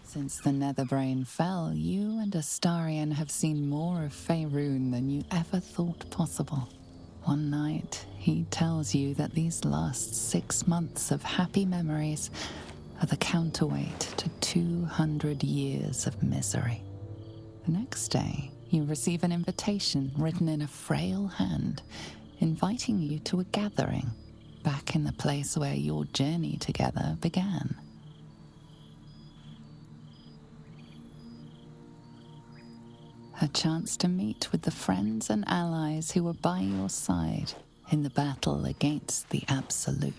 Since the Netherbrain fell, you and Astarion have seen more of Faerun than you ever thought possible. One night, he tells you that these last 6 months of happy memories are the counterweight to 200 years of misery. The next day, you receive an invitation written in a frail hand, inviting you to a gathering back in the place where your journey together began. A chance to meet with the friends and allies who were by your side in the battle against the Absolute.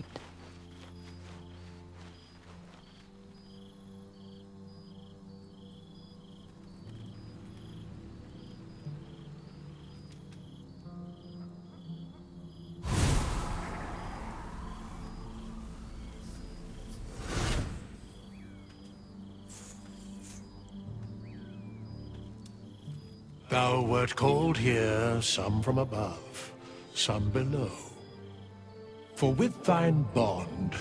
Thou wert called here, some from above, some below. For with thine bond,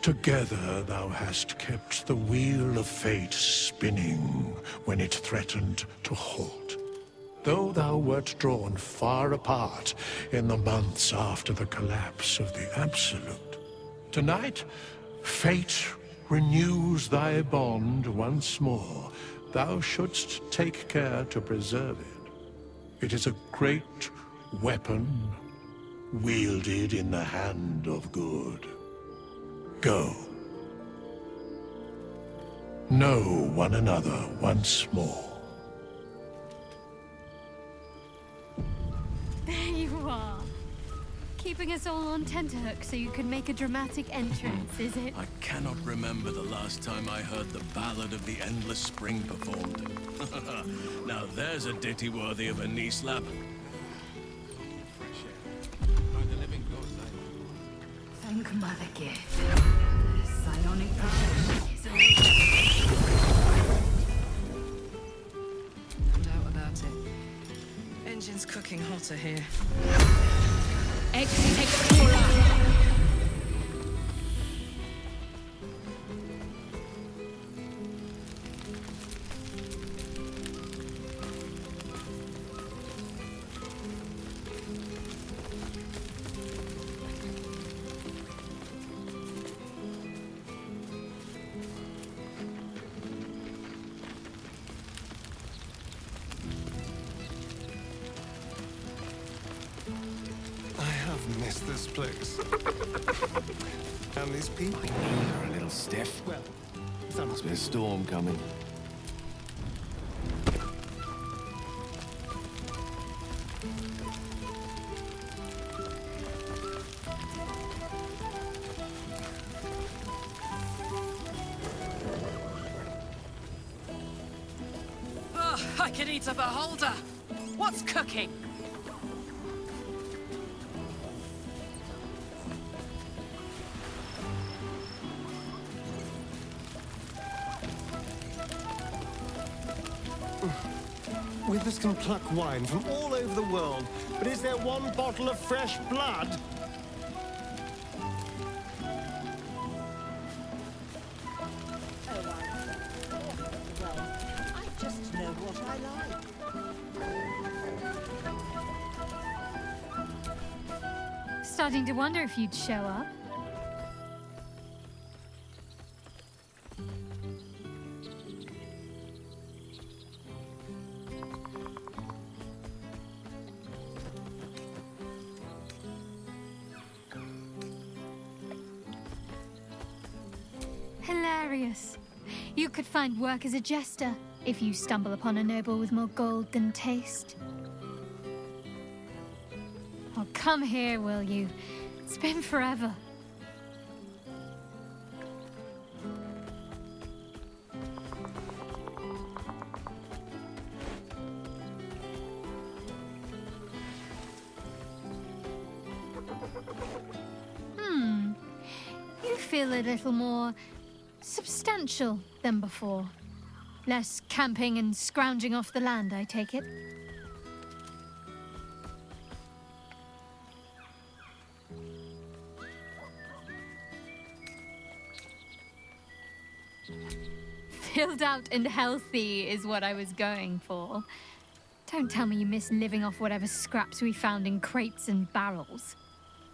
together thou hast kept the wheel of fate spinning when it threatened to halt. Though thou wert drawn far apart in the months after the collapse of the Absolute, tonight, fate renews thy bond once more. Thou shouldst take care to preserve it. It is a great weapon, wielded in the hand of good. Go. Know one another once more. There you are. Keeping us all on tenterhooks so you could make a dramatic entrance, is it? I cannot remember the last time I heard the Ballad of the Endless Spring performed. Now there's a ditty worthy of a knee slap. Thank Mother Gift. Psionic protection is a no doubt about it. Engine's cooking hotter here. Miss this place. And these people. My knees are a little stiff. Well, There must be a storm coming. Oh, I can eat a beholder. What's cooking? Withers can pluck wine from all over the world, but is there one bottle of fresh blood? I just know what I like. Starting to wonder if you'd show up. Hilarious. You could find work as a jester if you stumble upon a noble with more gold than taste. Oh, come here, will you? It's been forever. You feel a little more substantial than before. Less camping and scrounging off the land, I take it. Chilled out and healthy is what I was going for. Don't tell me you miss living off whatever scraps we found in crates and barrels.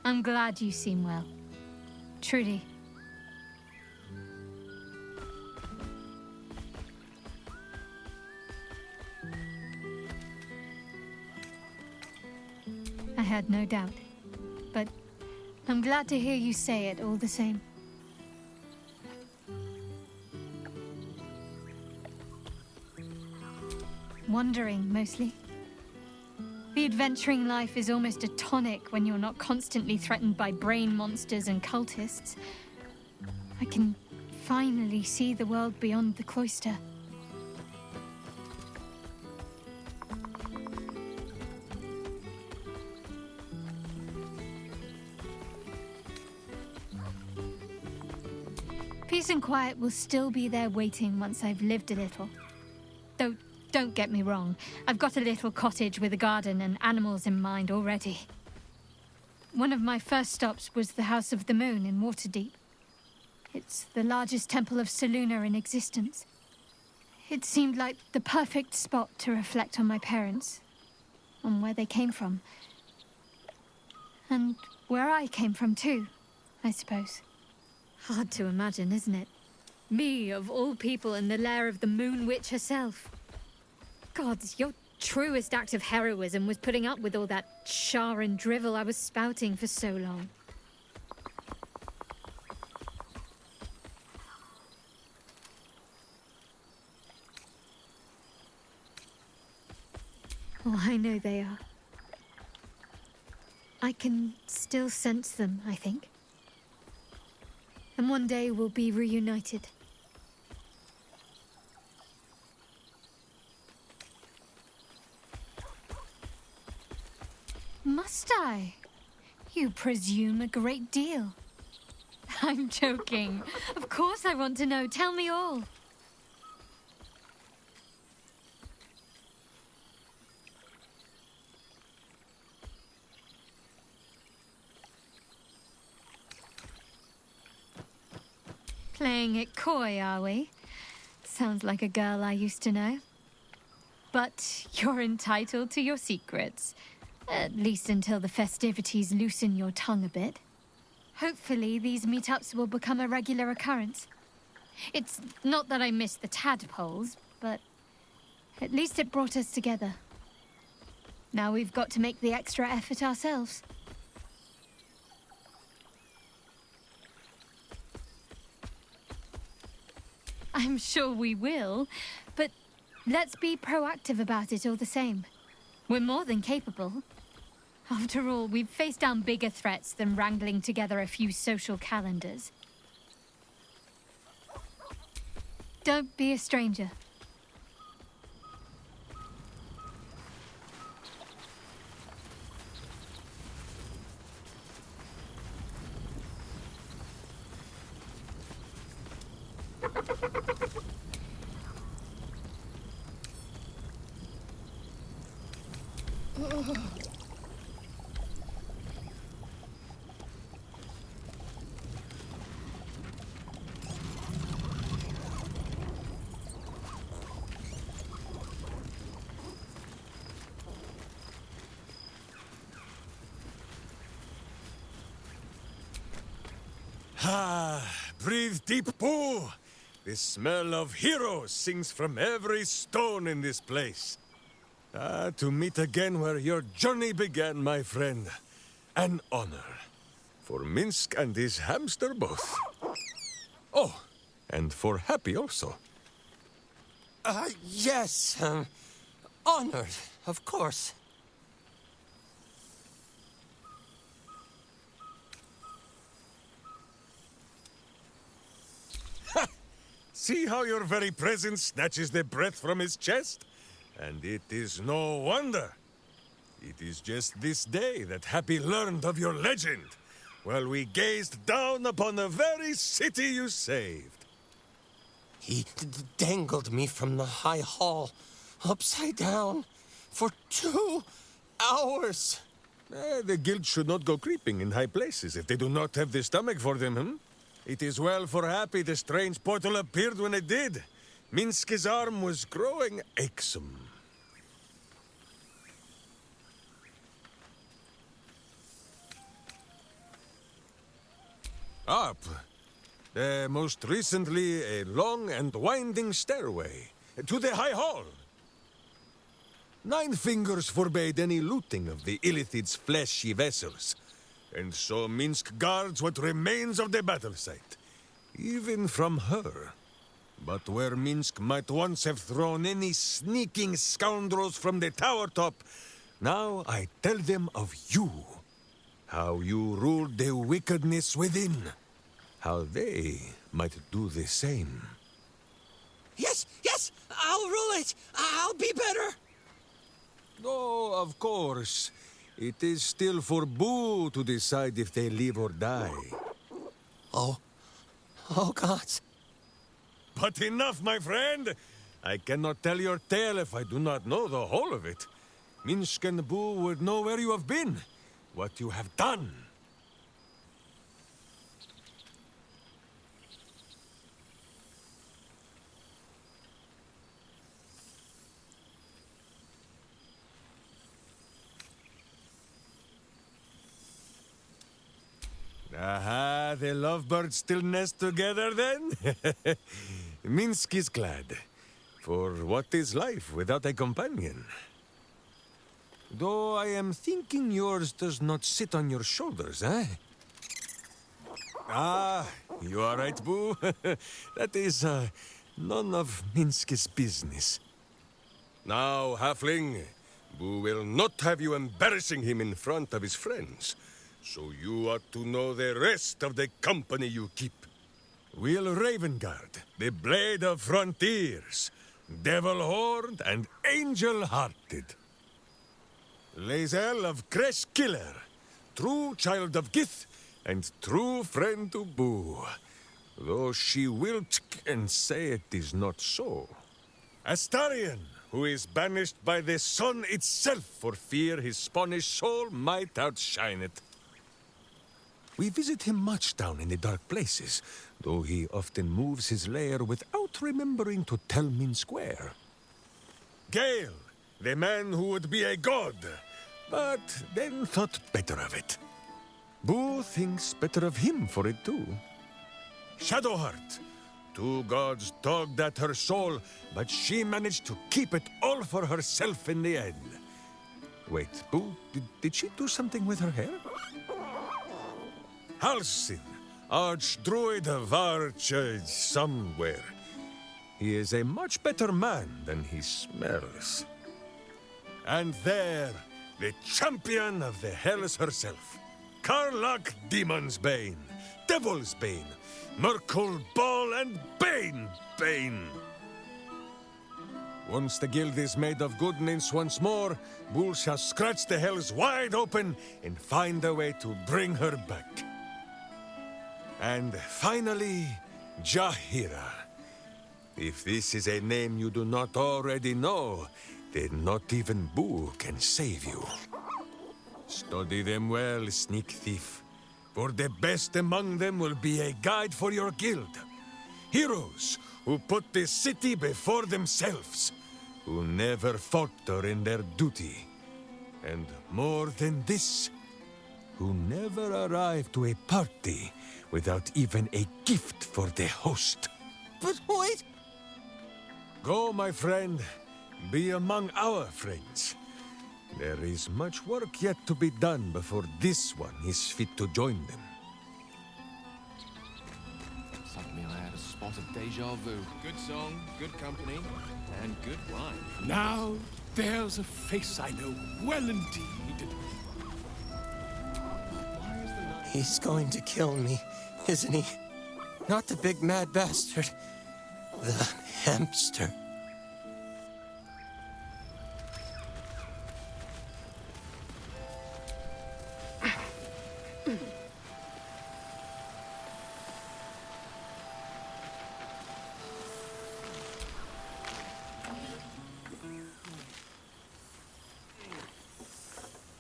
I'm glad you seem well. Truly. I had no doubt, but I'm glad to hear you say it all the same. Wandering, mostly. The adventuring life is almost a tonic when you're not constantly threatened by brain monsters and cultists. I can finally see the world beyond the cloister. Peace and quiet will still be there waiting once I've lived a little. Though, don't get me wrong, I've got a little cottage with a garden and animals in mind already. One of my first stops was the House of the Moon in Waterdeep. It's the largest temple of Selûne in existence. It seemed like the perfect spot to reflect on my parents, on where they came from. And where I came from too, I suppose. Hard to imagine, isn't it? Me, of all people, in the lair of the Moon Witch herself. Gods, your truest act of heroism was putting up with all that char and drivel I was spouting for so long. Oh, I know they are. I can still sense them, I think. And one day we'll be reunited. Must I? You presume a great deal. I'm joking. Of course I want to know. Tell me all. Playing it coy, are we? Sounds like a girl I used to know. But you're entitled to your secrets. At least until the festivities loosen your tongue a bit. Hopefully, these meetups will become a regular occurrence. It's not that I miss the tadpoles, but at least it brought us together. Now we've got to make the extra effort ourselves. I'm sure we will, but let's be proactive about it all the same. We're more than capable. After all, we've faced down bigger threats than wrangling together a few social calendars. Don't be a stranger. Ah, breathe deep, Pooh. The smell of heroes sings from every stone in this place. Ah, to meet again where your journey began, my friend. An honor. For Minsk and his hamster both. Oh, and for Happy also. Yes. Honored, of course. See how your very presence snatches the breath from his chest? And it is no wonder. It is just this day that Happy learned of your legend, while we gazed down upon the very city you saved. He dangled me from the high hall, upside down, for 2 hours. The guild should not go creeping in high places if they do not have the stomach for them, It is well for Happy the strange portal appeared when it did. Minski's arm was growing achesome. Up. Most recently, a long and winding stairway to the High Hall. 9 fingers forbade any looting of the Illithid's fleshy vessels, and so Minsk guards what remains of the battle site, even from her. But where Minsk might once have thrown any sneaking scoundrels from the tower top, now I tell them of you. How you ruled the wickedness within. How they might do the same. Yes, yes, I'll rule it. I'll be better. Oh, of course. It is still for Boo to decide if they live or die. Oh gods. But enough, my friend! I cannot tell your tale if I do not know the whole of it. Minsk and Boo would know where you have been, what you have done. Aha, the lovebirds still nest together then? Minsk is glad. For what is life without a companion? Though I am thinking yours does not sit on your shoulders, eh? Ah, you are right, Boo. That is, none of Minsk's business. Now, Halfling, Boo will not have you embarrassing him in front of his friends. So you ought to know the rest of the company you keep. Will Ravengard, the Blade of Frontiers, Devil-Horned and Angel-Hearted. Lae'zel of Creshkiller, true child of Gith and true friend to Boo, though she will and say it is not so. Astarion, who is banished by the sun itself for fear his Spanish soul might outshine it. We visit him much down in the dark places, though he often moves his lair without remembering to tell Minsk where. Gale, the man who would be a god, but then thought better of it. Boo thinks better of him for it too. Shadowheart, 2 gods dogged at her soul, but she managed to keep it all for herself in the end. Wait, Boo, did she do something with her hair? Halsin, Archdruid of Arch somewhere. He is a much better man than he smells. And there, the champion of the Hells herself. Karlach Demon's Bane, Devil's Bane, Merkul Ball and Bane. Once the guild is made of goodness once more, Bull shall scratch the Hells wide open and find a way to bring her back. And finally, Jahira. If this is a name you do not already know, then not even Boo can save you. Study them well, sneak thief, for the best among them will be a guide for your guild. Heroes who put the city before themselves, who never falter in their duty. And more than this, who never arrive to a party without even a gift for the host. But wait! Go, my friend. Be among our friends. There is much work yet to be done before this one is fit to join them. Suddenly I had a spot of deja vu. Good song, good company, and good wine. Now, there's a face I know well indeed. He's going to kill me, isn't he? Not the big mad bastard. The hamster.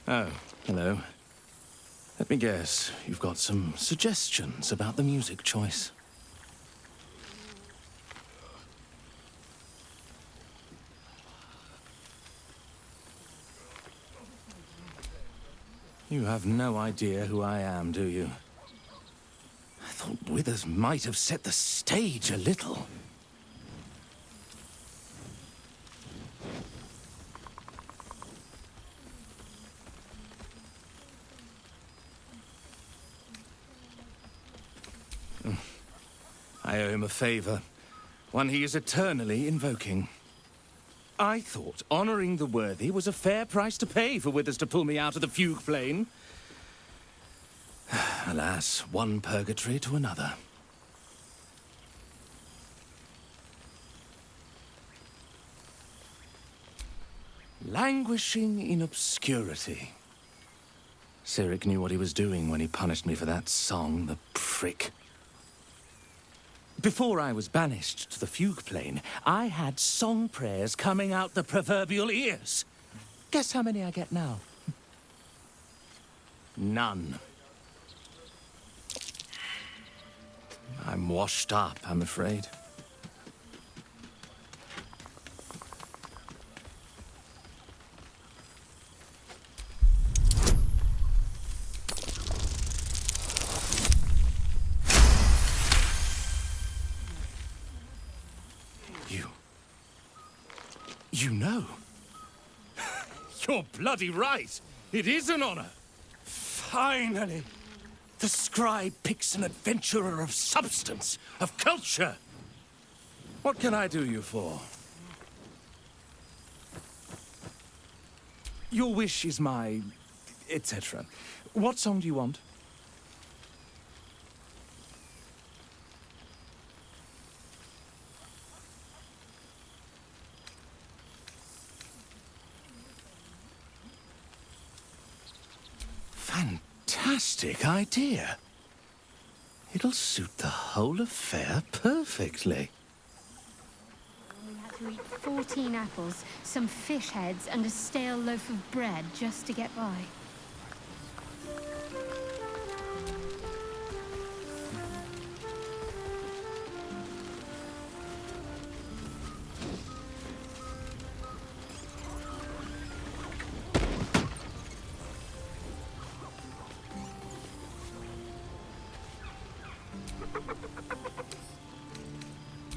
Oh, hello. Let me guess, you've got some suggestions about the music choice. You have no idea who I am, do you? I thought Withers might have set the stage a little. I owe him a favor, one he is eternally invoking. I thought honoring the worthy was a fair price to pay for Withers to pull me out of the fugue plane. Alas, one purgatory to another. Languishing in obscurity. Cyric knew what he was doing when he punished me for that song, the prick. Before I was banished to the fugue plane, I had song prayers coming out the proverbial ears. Guess how many I get now? None. I'm washed up, I'm afraid. You know? You're bloody right. It is an honor. Finally. The scribe picks an adventurer of substance, of culture. What can I do you for? Your wish is my... etc. What song do you want? Fantastic idea. It'll suit the whole affair perfectly. We had to eat 14 apples, some fish heads, and a stale loaf of bread just to get by.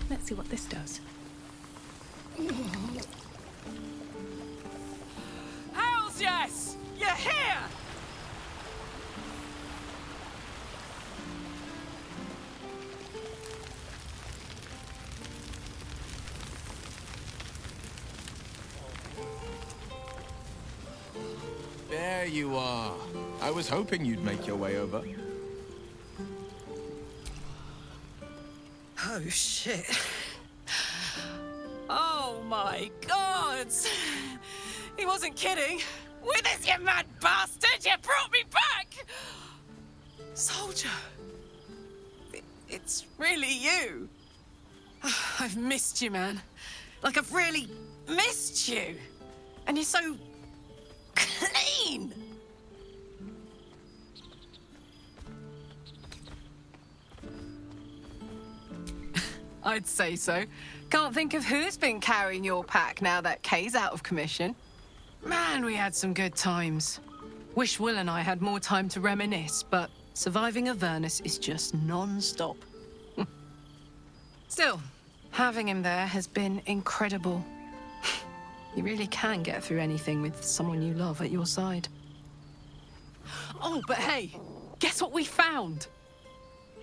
Let's see what this does. Hells yes! You're here! There you are. I was hoping you'd make your way over. Oh, shit. Oh, my God! He wasn't kidding. Withers, you mad bastard! You brought me back! Soldier. It's really you. I've missed you, man. Like, I've really missed you. And you're so... clean! I'd say so. Can't think of who's been carrying your pack now that Kay's out of commission. Man, we had some good times. Wish Will and I had more time to reminisce, but surviving Avernus is just non-stop. Still, having him there has been incredible. You really can get through anything with someone you love at your side. Oh, but hey, guess what we found?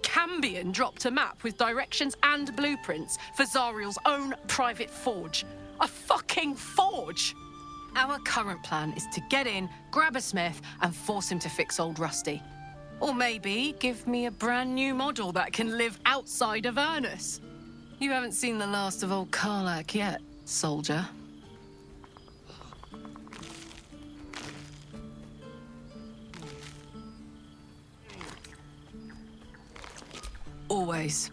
Cambion dropped a map with directions and blueprints for Zariel's own private forge. A fucking forge! Our current plan is to get in, grab a smith, and force him to fix old Rusty. Or maybe give me a brand new model that can live outside of Avernus. You haven't seen the last of old Karlak yet, soldier. Always.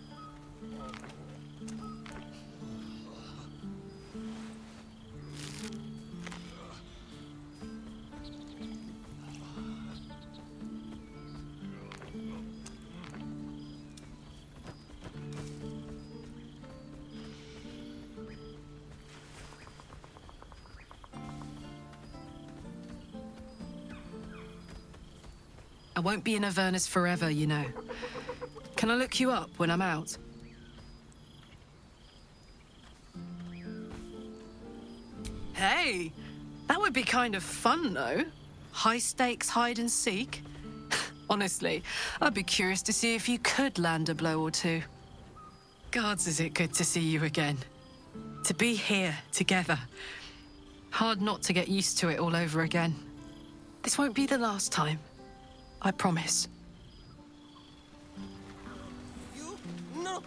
won't be in Avernus forever, you know. Can I look you up when I'm out? Hey, that would be kind of fun, though. High stakes hide and seek. Honestly, I'd be curious to see if you could land a blow or two. Gods, is it good to see you again. To be here, together. Hard not to get used to it all over again. This won't be the last time. I promise. You? No!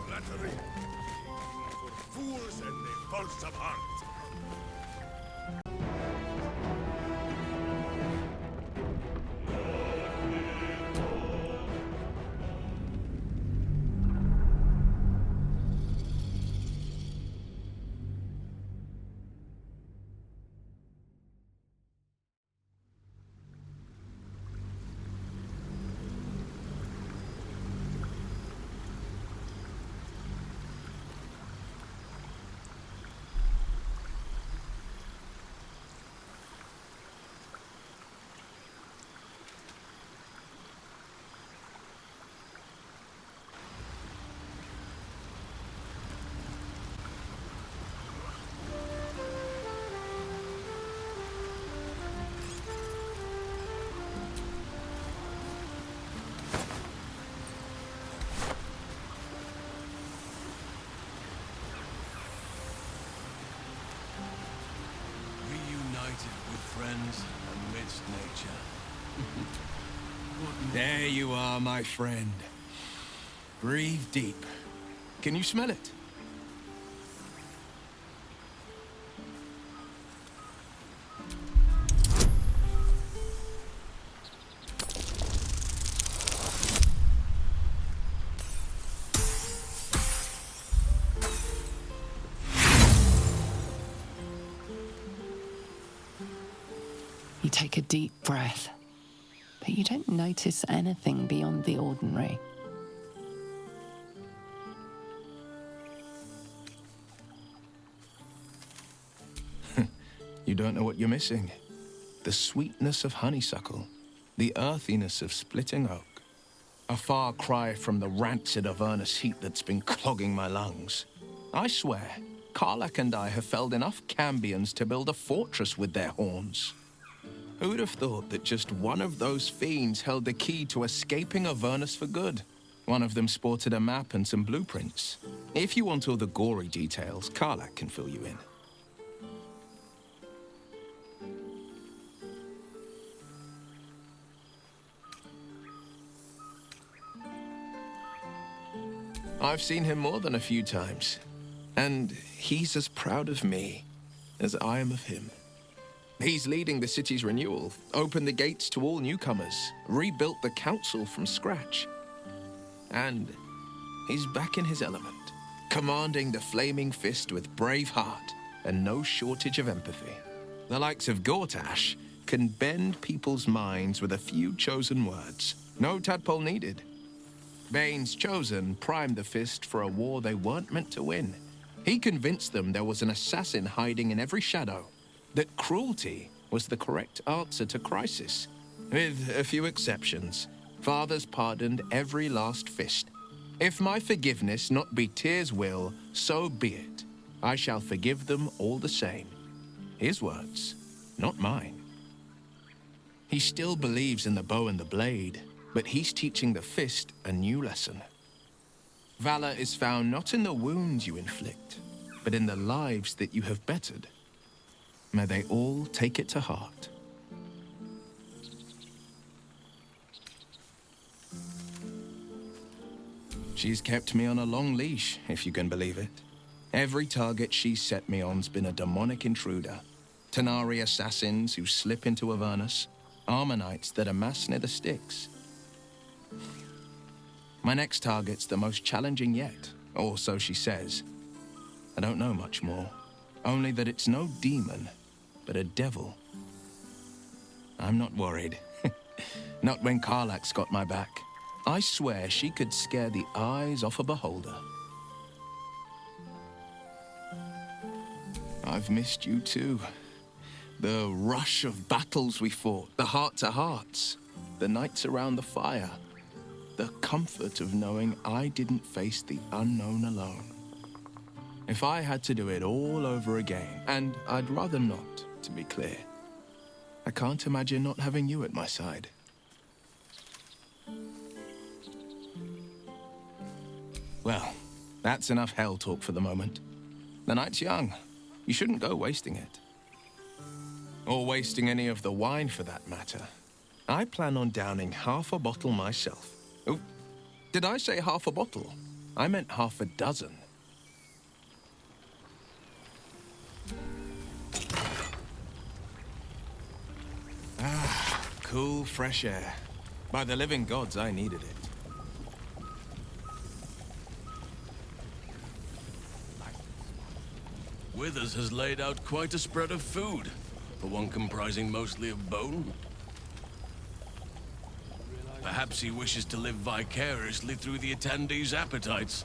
Flattery for fools and the false of heart. With friends amidst nature. There you are, my friend. Breathe deep. Can you smell it? You take a deep breath, but you don't notice anything beyond the ordinary. You don't know what you're missing. The sweetness of honeysuckle, the earthiness of splitting oak. A far cry from the rancid Avernus heat that's been clogging my lungs. I swear, Karlach and I have felled enough cambions to build a fortress with their horns. Who'd have thought that just one of those fiends held the key to escaping Avernus for good? One of them sported a map and some blueprints. If you want all the gory details, Karlach can fill you in. I've seen him more than a few times, and he's as proud of me as I am of him. He's leading the city's renewal, opened the gates to all newcomers, rebuilt the council from scratch. And he's back in his element, commanding the Flaming Fist with brave heart and no shortage of empathy. The likes of Gortash can bend people's minds with a few chosen words. No tadpole needed. Bane's Chosen primed the Fist for a war they weren't meant to win. He convinced them there was an assassin hiding in every shadow, that cruelty was the correct answer to crisis. With a few exceptions, fathers pardoned every last fist. If my forgiveness not be Tyr's will, so be it. I shall forgive them all the same. His words, not mine. He still believes in the bow and the blade, but he's teaching the fist a new lesson. Valor is found not in the wounds you inflict, but in the lives that you have bettered. May they all take it to heart. She's kept me on a long leash, if you can believe it. Every target she's set me on's been a demonic intruder. Tanari assassins who slip into Avernus, Armonites that amass near the Styx. My next target's the most challenging yet, or so she says. I don't know much more, only that it's no demon, but a devil. I'm not worried. Not when Karlach's got my back. I swear she could scare the eyes off a beholder. I've missed you too. The rush of battles we fought, the heart-to-hearts, the nights around the fire, the comfort of knowing I didn't face the unknown alone. If I had to do it all over again, and I'd rather not, to be clear, I can't imagine not having you at my side. Well, that's enough hell talk for the moment. The night's young. You shouldn't go wasting it. Or wasting any of the wine, for that matter. I plan on downing half a bottle myself. Oh, did I say half a bottle? I meant half a dozen. Ah, cool, fresh air. By the living gods, I needed it. Withers has laid out quite a spread of food, for one comprising mostly of bone. Perhaps he wishes to live vicariously through the attendees' appetites.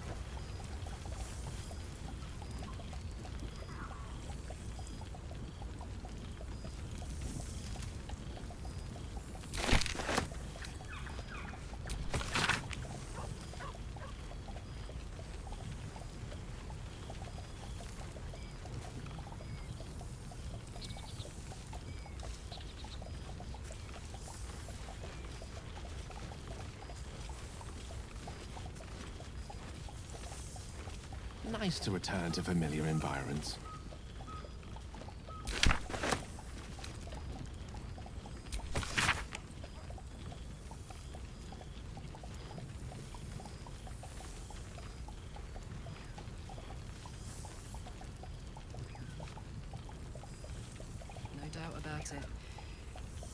Nice to return to familiar environs. No doubt about it.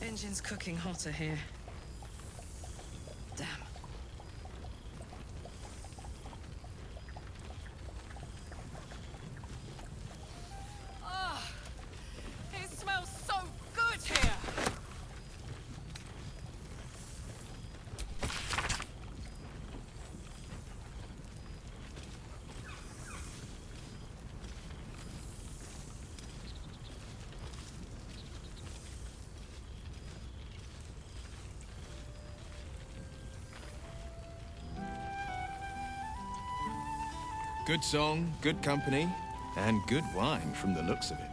Engine's cooking hotter here. Damn. It smells so good here! Good song, good company, and good wine from the looks of it.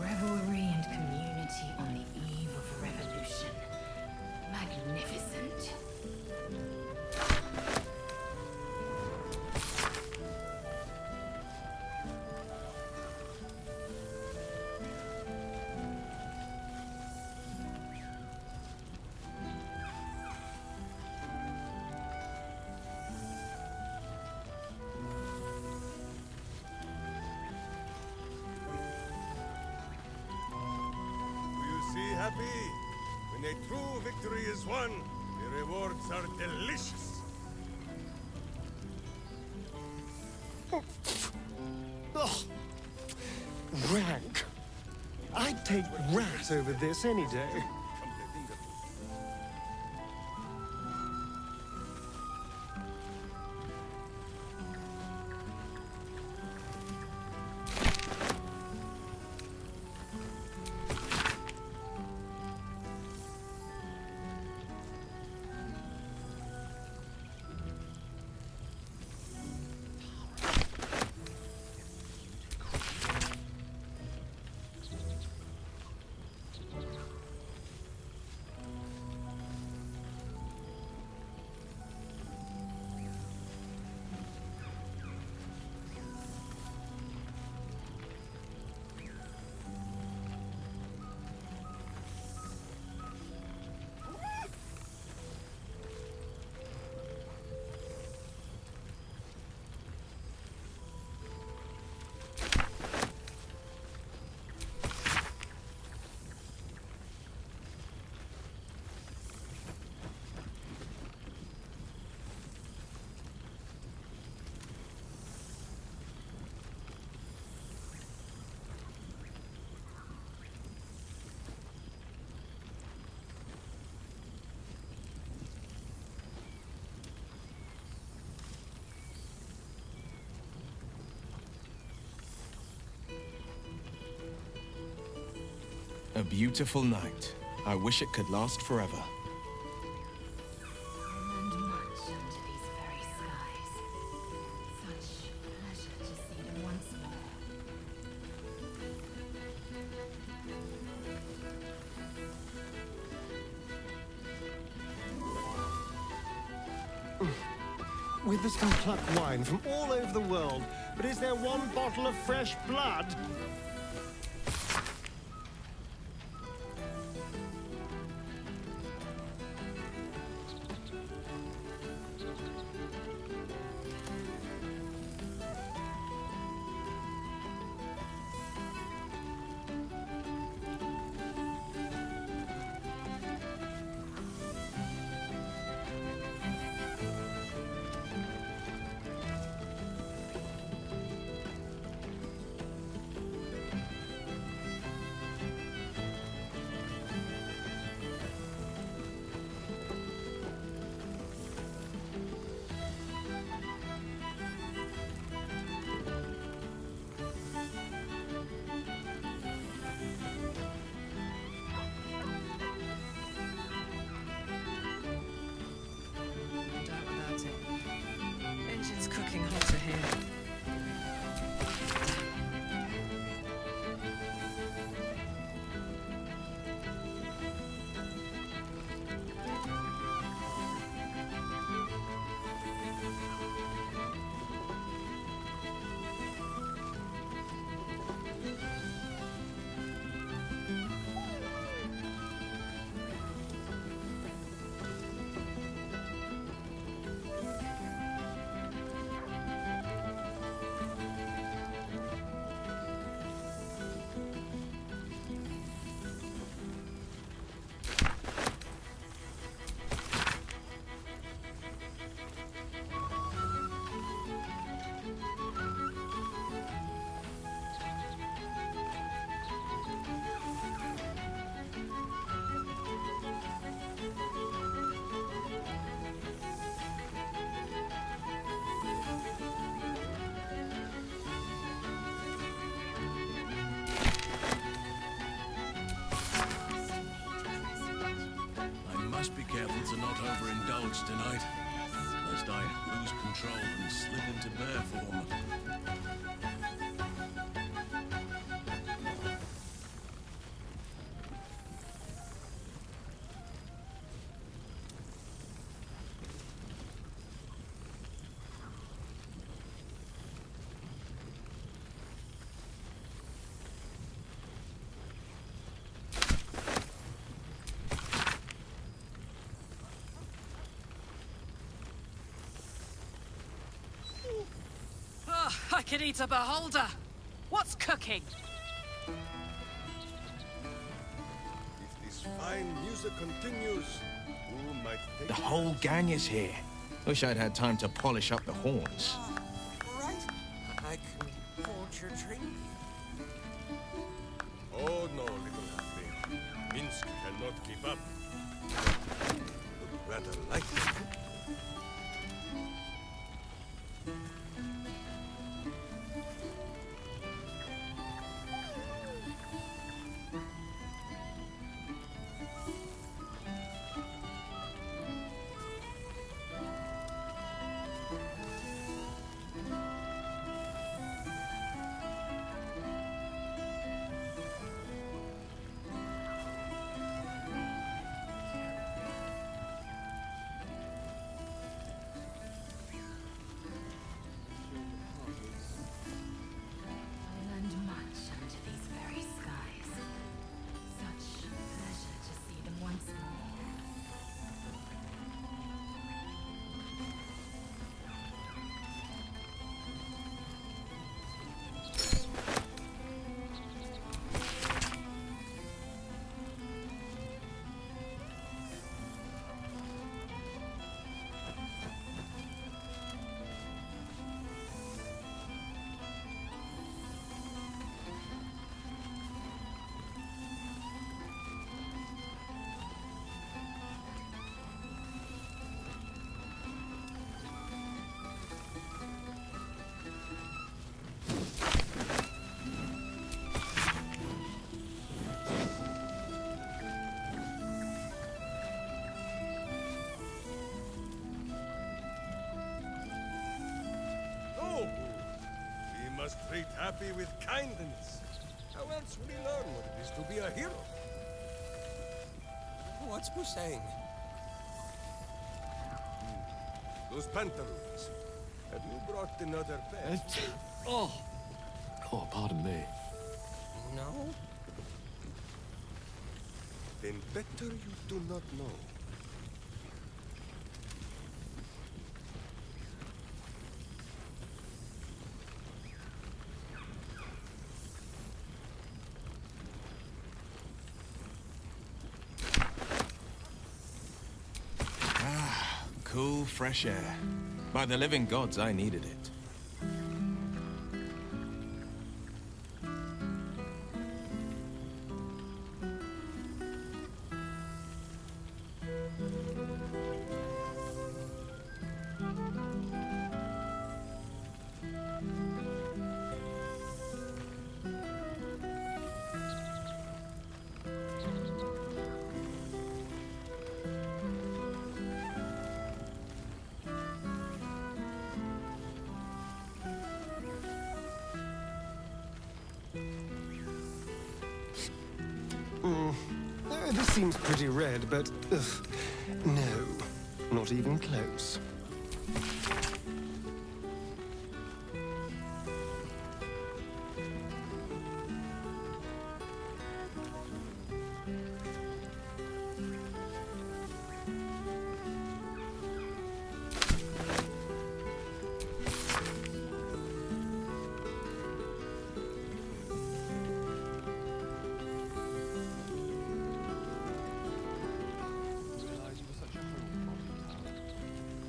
Revelry and community on the eve of revolution. Magnificent. Do you see, Happy? When a true victory is won, the rewards are delicious. Ugh. Rank. I'd take rat over this any day. A beautiful night. I wish it could last forever. And much under these very skies. Such pleasure to see them once more. With this can pluck wine from all over the world, but is there one bottle of fresh blood? Engine's cooking hotter here. I must be careful to not overindulge tonight, lest I lose control and slip into bear form. I could eat a beholder. What's cooking? If this fine music continues, who might take The whole gang is here. Wish I'd had time to polish up the horns. Right. I can hold your drink. Oh no, little halfling. Minsk cannot keep up. Look rather like it. philosophy with kindness. How else would he learn what it is to be a hero? What's Boo saying? Those pantaloons. Have you brought another pair? Oh, pardon me. No? Then better you do not know. Cool, fresh air. By the living gods, I needed it. This seems pretty red, but no, not even close.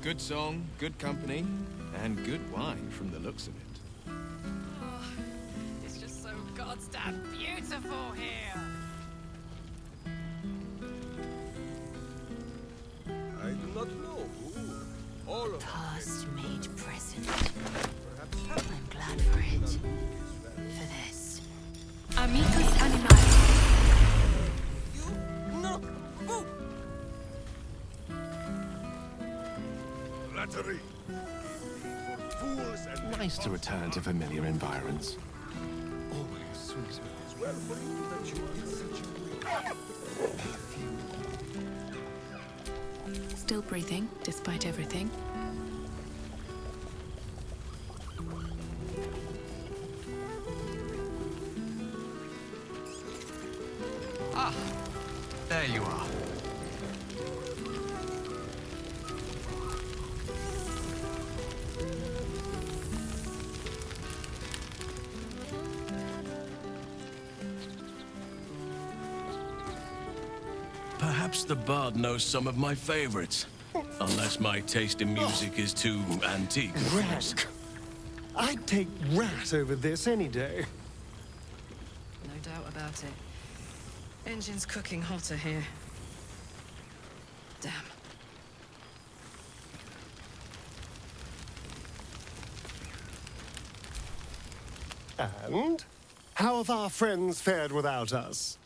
Good song, good company, and good wine from the looks of it. Oh, it's just so goddamn beautiful here. I do not know who. All of Past made present. I'm glad for it. For this. Amicus animalis. No! Boo! Flattery. For fools and Nice to return to familiar environs. Always sweeter. it's well for you that you are in such a Still breathing, despite everything. Ah, there you are. Perhaps the bard knows some of my favorites. Unless my taste in music is too antique. Rat. I'd take rat over this any day. No doubt about it. Engine's cooking hotter here. Damn. And how have our friends fared without us?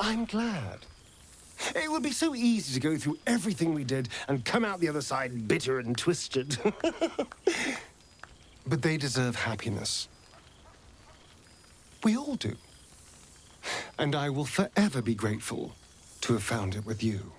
I'm glad. It would be so easy to go through everything we did and come out the other side bitter and twisted. But they deserve happiness. We all do. And I will forever be grateful to have found it with you.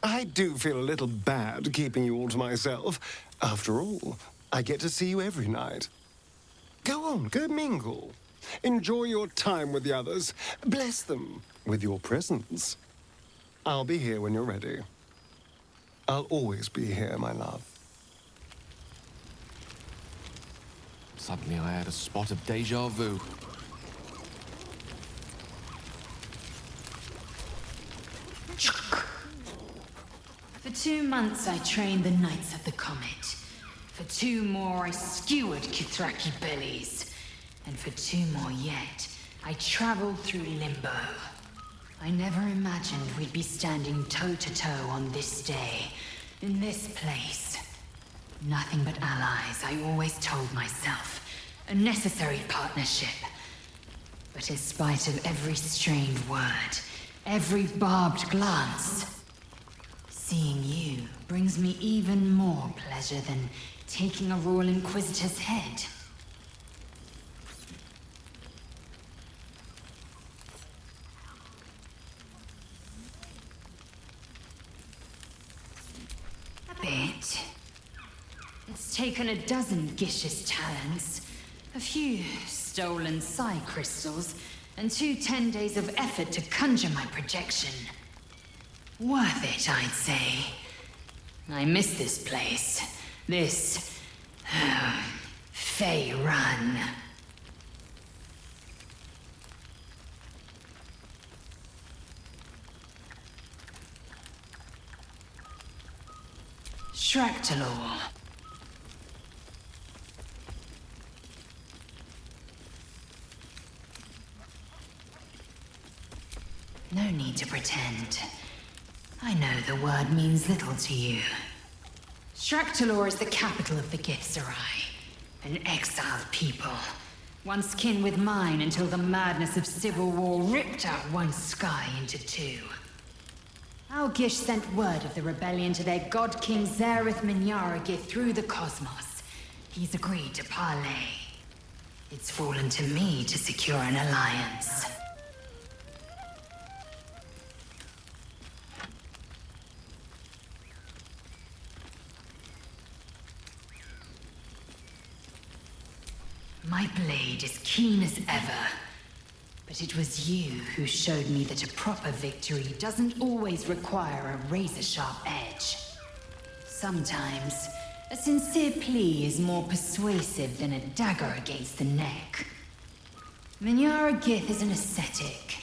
I do feel a little bad keeping you all to myself. After all, I get to see you every night. Go on, go mingle. Enjoy your time with the others. Bless them with your presence. I'll be here when you're ready. I'll always be here, my love. Suddenly I had a spot of deja vu. For 2 months I trained the Knights of the Comet. For 2 more, I skewered Kithraki bellies. And for 2 more yet, I traveled through limbo. I never imagined we'd be standing toe-to-toe on this day, in this place. Nothing but allies, I always told myself. A necessary partnership. But in spite of every strained word, every barbed glance, seeing you brings me even more pleasure than taking a Royal Inquisitor's head. A bit. It's taken a dozen Gish's talents, a few stolen psi crystals, and 2 10 days of effort to conjure my projection. Worth it, I'd say. I miss this place. This... Fey Run. Shractalor. No need to pretend. I know the word means little to you. Shractalor is the capital of the Githzerai, an exiled people, once kin with mine until the madness of civil war ripped out one sky into 2. Our Gish sent word of the rebellion to their god king Zareth Minyaragith through the cosmos. He's agreed to parley. It's fallen to me to secure an alliance. My blade is keen as ever, but it was you who showed me that a proper victory doesn't always require a razor-sharp edge. Sometimes, a sincere plea is more persuasive than a dagger against the neck. Minyaragith is an ascetic.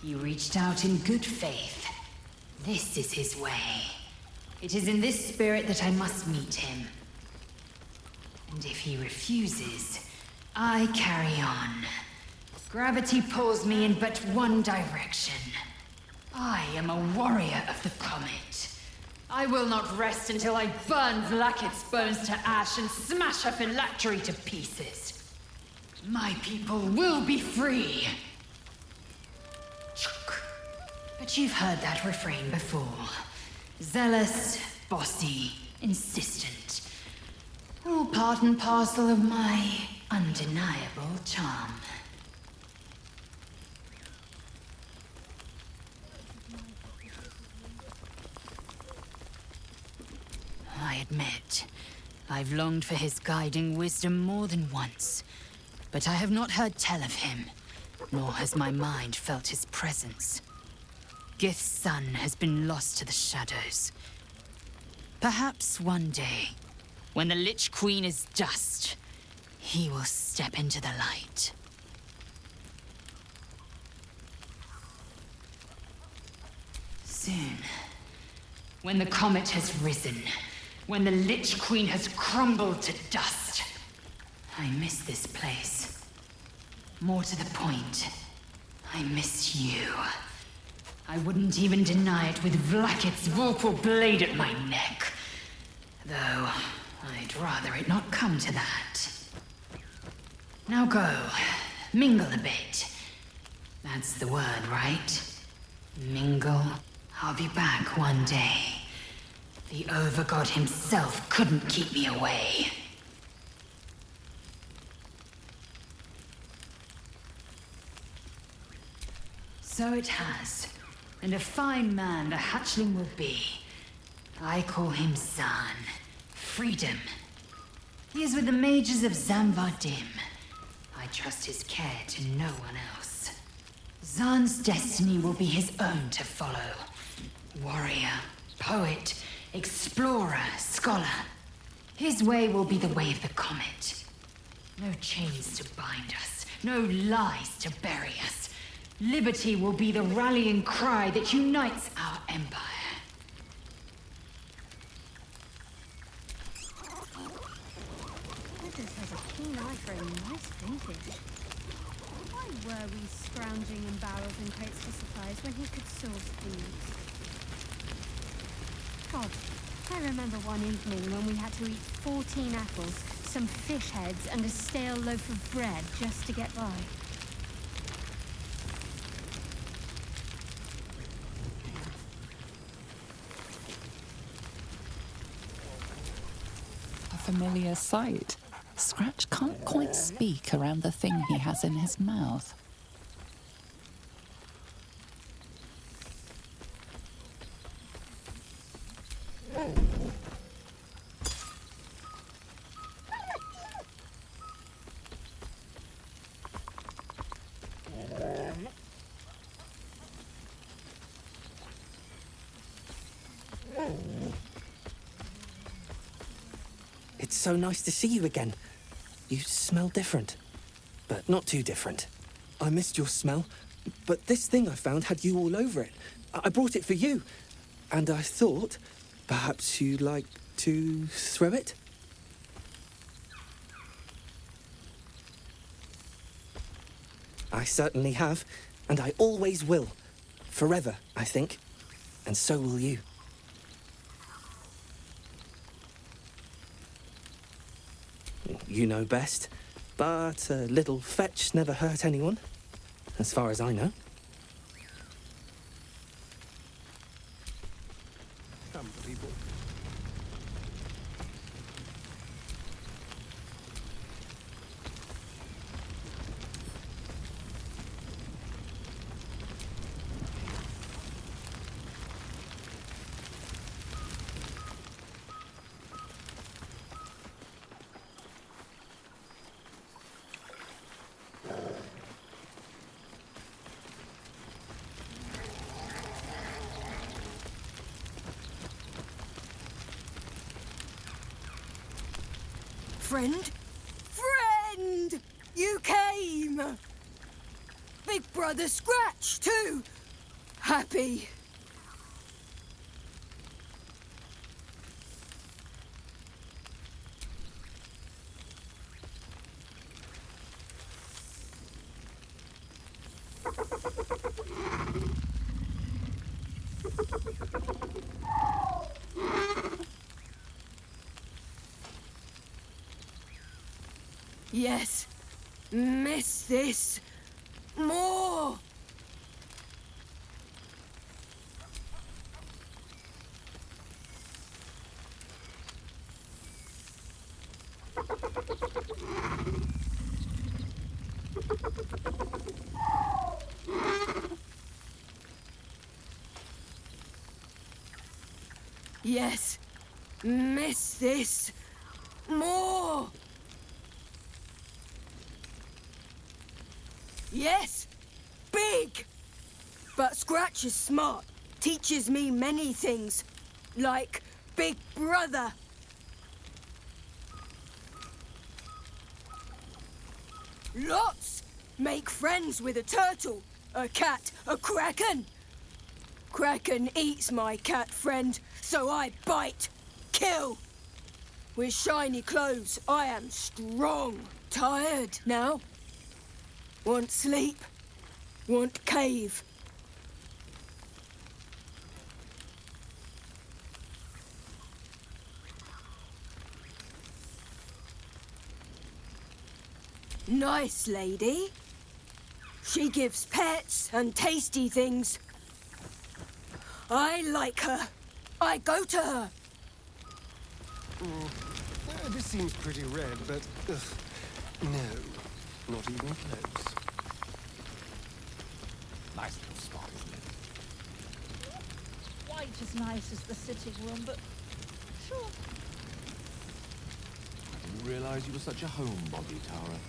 He reached out in good faith. This is his way. It is in this spirit that I must meet him. And if he refuses, I carry on. Gravity pulls me in but one direction. I am a warrior of the comet. I will not rest until I burn Vlaakith's bones to ash and smash her phylactery to pieces. My people will be free. But you've heard that refrain before. Zealous, bossy, insistent. All part and parcel of my undeniable charm. I admit, I've longed for his guiding wisdom more than once, but I have not heard tell of him, nor has my mind felt his presence. Gith's son has been lost to the shadows. Perhaps one day, when the Lich Queen is dust, he will step into the light. Soon, when the comet has risen, when the Lich Queen has crumbled to dust, I miss this place. More to the point, I miss you. I wouldn't even deny it with Vlaakith's vorpal blade at my neck. Though, I'd rather it not come to that. Now go, mingle a bit. That's the word, right? Mingle. I'll be back one day. The Overgod himself couldn't keep me away. So it has. And a fine man the hatchling will be. I call him Zahn. Freedom. He is with the mages of Zamvardim. I trust his care to no one else. Zahn's destiny will be his own to follow. Warrior, poet, explorer, scholar. His way will be the way of the comet. No chains to bind us, no lies to bury us. Liberty will be the rallying cry that unites our empire. advantage. Why were we scrounging in barrels and crates for supplies when he could source things? God, I remember one evening when we had to eat 14 apples, some fish heads, and a stale loaf of bread just to get by. A familiar sight. Scratch can't quite speak around the thing he has in his mouth. It's so nice to see you again. You smell different, but not too different. I missed your smell, but this thing I found had you all over it. I brought it for you, and I thought perhaps you'd like to throw it? I certainly have, and I always will. Forever, I think. And so will you. You know best, but a little fetch never hurt anyone, as far as I know. Come, people. Friend? Friend! You came! Big Brother Scratch, too! Happy. Yes. Miss this. More. Yes. Miss this. More. Yes. Big. But Scratch is smart. Teaches me many things. Like Big Brother. Lots. Make friends with a turtle, a cat, a kraken. Kraken eats my cat friend, so I bite, kill. With shiny clothes, I am strong. Tired now. Want sleep. Want cave. Nice lady. She gives pets and tasty things. I like her. I go to her. This seems pretty red, but... no, not even close. Nice little spot, isn't it? Quite as nice as the sitting room, but sure. I didn't realise you were such a homebody, Tara.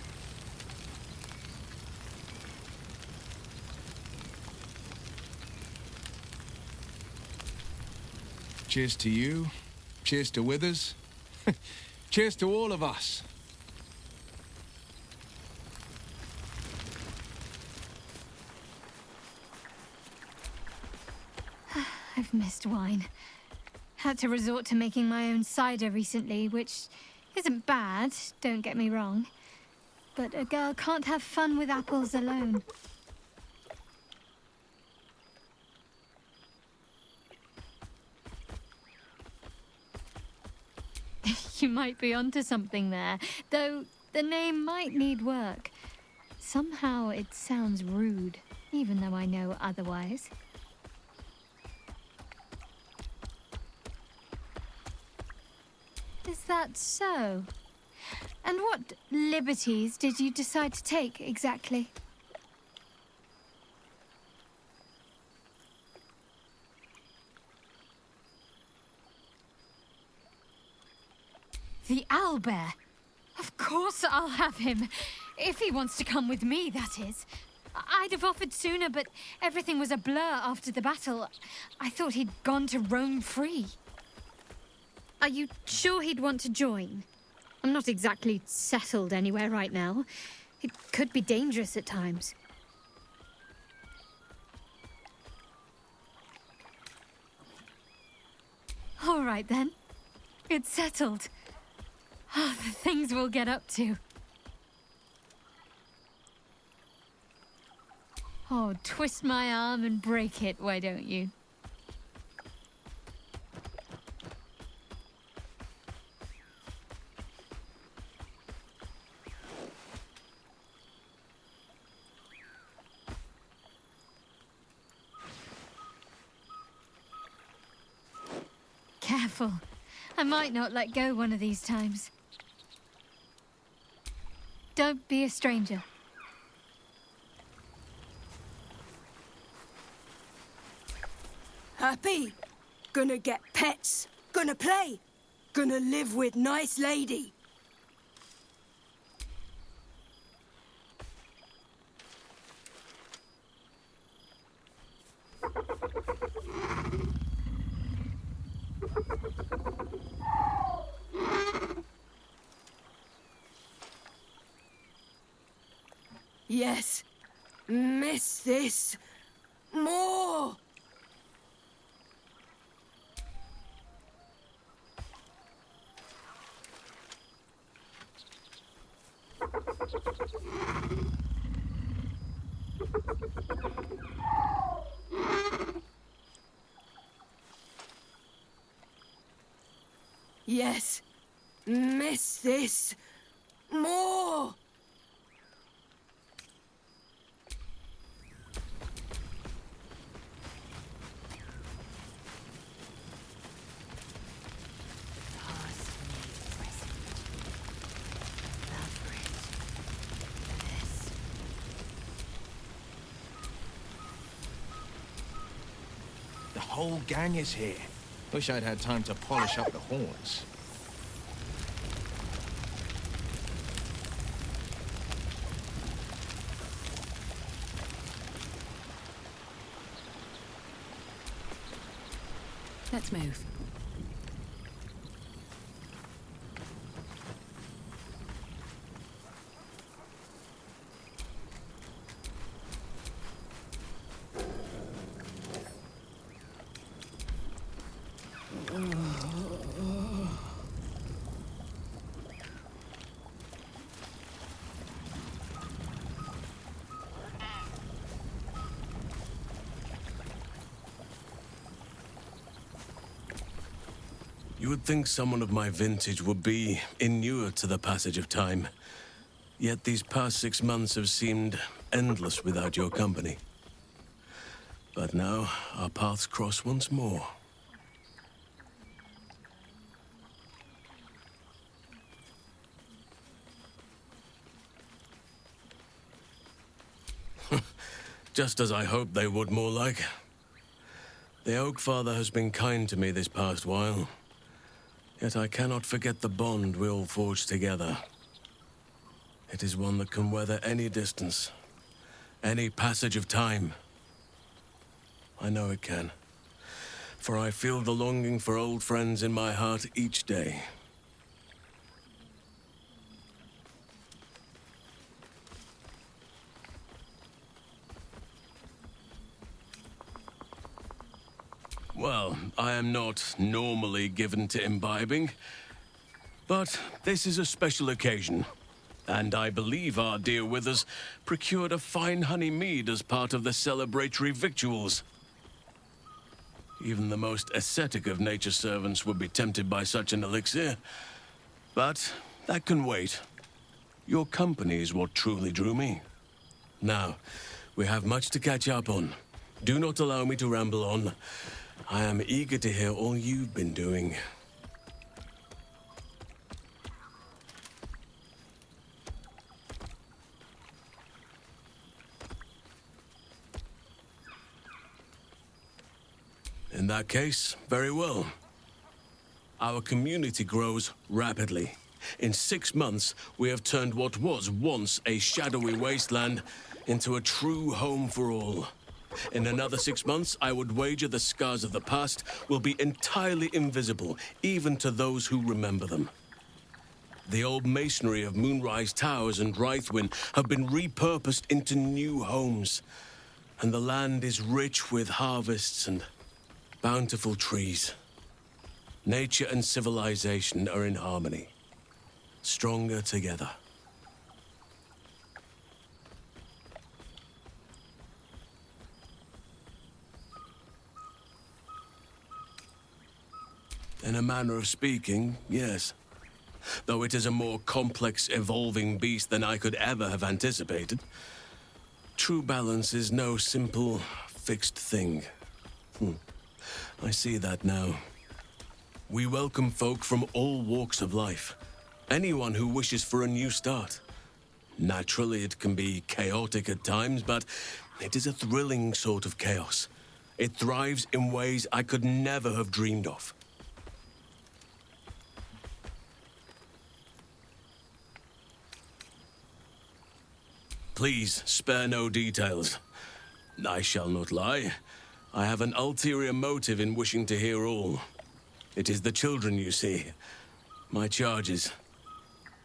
Cheers to you. Cheers to Withers. Cheers to all of us. I've missed wine. Had to resort to making my own cider recently, which isn't bad, don't get me wrong. but a girl can't have fun with apples alone. You might be onto something there, though the name might need work. Somehow it sounds rude, even though I know otherwise. Is that so? And what liberties did you decide to take, exactly? The owlbear? Of course I'll have him. If he wants to come with me, that is. I'd have offered sooner, but everything was a blur after the battle. I thought he'd gone to roam free. Are you sure he'd want to join? I'm not exactly settled anywhere right now. It could be dangerous at times. All right, then. It's settled. Oh, the things we'll get up to. Oh, twist my arm and break it, why don't you? Careful. I might not let go one of these times. Don't be a stranger. Happy? Gonna get pets? Gonna play? Gonna live with nice lady? Yes. Miss this. More! Yes. Miss this. More! The whole gang is here. Wish I'd had time to polish up the horns. Let's move. You would think someone of my vintage would be inured to the passage of time. Yet these past 6 months have seemed endless without your company. But now, our paths cross once more. Just as I hoped they would, more like. The Oak Father has been kind to me this past while. Yet I cannot forget the bond we all forged together. It is one that can weather any distance, any passage of time. I know it can, for I feel the longing for old friends in my heart each day. Well, I am not normally given to imbibing, but this is a special occasion. And I believe our dear Withers procured a fine honey mead as part of the celebratory victuals. Even the most ascetic of nature's servants would be tempted by such an elixir. But that can wait. Your company is what truly drew me. Now, we have much to catch up on. Do not allow me to ramble on. I am eager to hear all you've been doing. In that case, very well. Our community grows rapidly. In 6 months, we have turned what was once a shadowy wasteland into a true home for all. In another 6 months, I would wager the scars of the past will be entirely invisible, even to those who remember them. The old masonry of Moonrise Towers and Rythwin have been repurposed into new homes, and the land is rich with harvests and bountiful trees. Nature and civilization are in harmony, stronger together. In a manner of speaking, yes. Though it is a more complex, evolving beast than I could ever have anticipated. True balance is no simple, fixed thing. I see that now. We welcome folk from all walks of life. Anyone who wishes for a new start. Naturally, it can be chaotic at times, but it is a thrilling sort of chaos. It thrives in ways I could never have dreamed of. Please, spare no details. I shall not lie. I have an ulterior motive in wishing to hear all. It is the children, you see. My charges.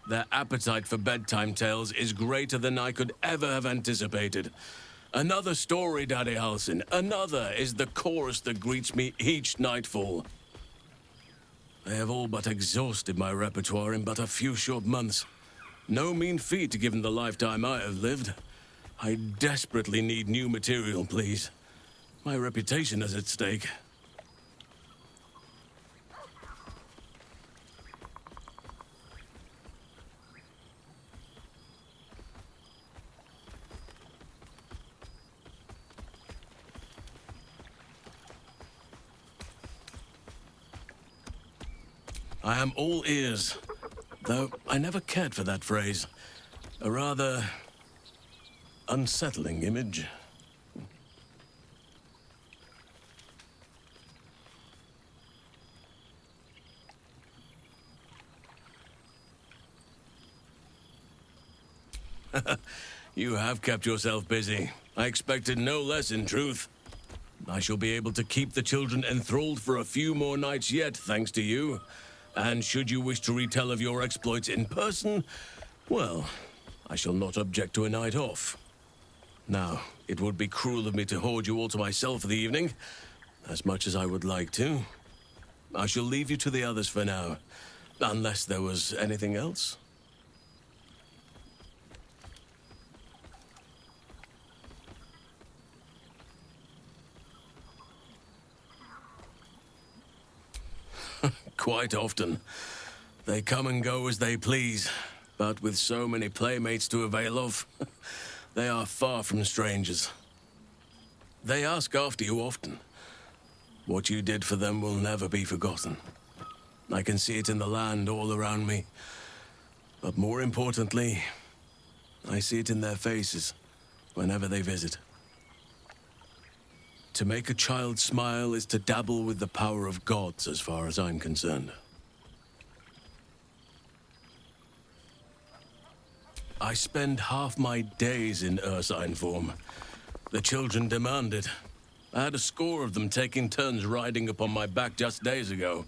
Their appetite for bedtime tales is greater than I could ever have anticipated. Another story, Daddy Halsin. Another is the chorus that greets me each nightfall. They have all but exhausted my repertoire in but a few short months. No mean feat given the lifetime I have lived. I desperately need new material, please. My reputation is at stake. I am all ears, though I never cared for that phrase. A rather unsettling image. You have kept yourself busy. I expected no less, in truth. I shall be able to keep the children enthralled for a few more nights yet, thanks to you. And should you wish to retell of your exploits in person, well, I shall not object to a night off. Now, it would be cruel of me to hoard you all to myself for the evening, as much as I would like to. I shall leave you to the others for now, unless there was anything else. Quite often. They come and go as they please, but with so many playmates to avail of, they are far from strangers. They ask after you often. What you did for them will never be forgotten. I can see it in the land all around me. But more importantly, I see it in their faces whenever they visit. To make a child smile is to dabble with the power of gods, as far as I'm concerned. I spend half my days in ursine form. The children demand it. I had a score of them taking turns riding upon my back just days ago.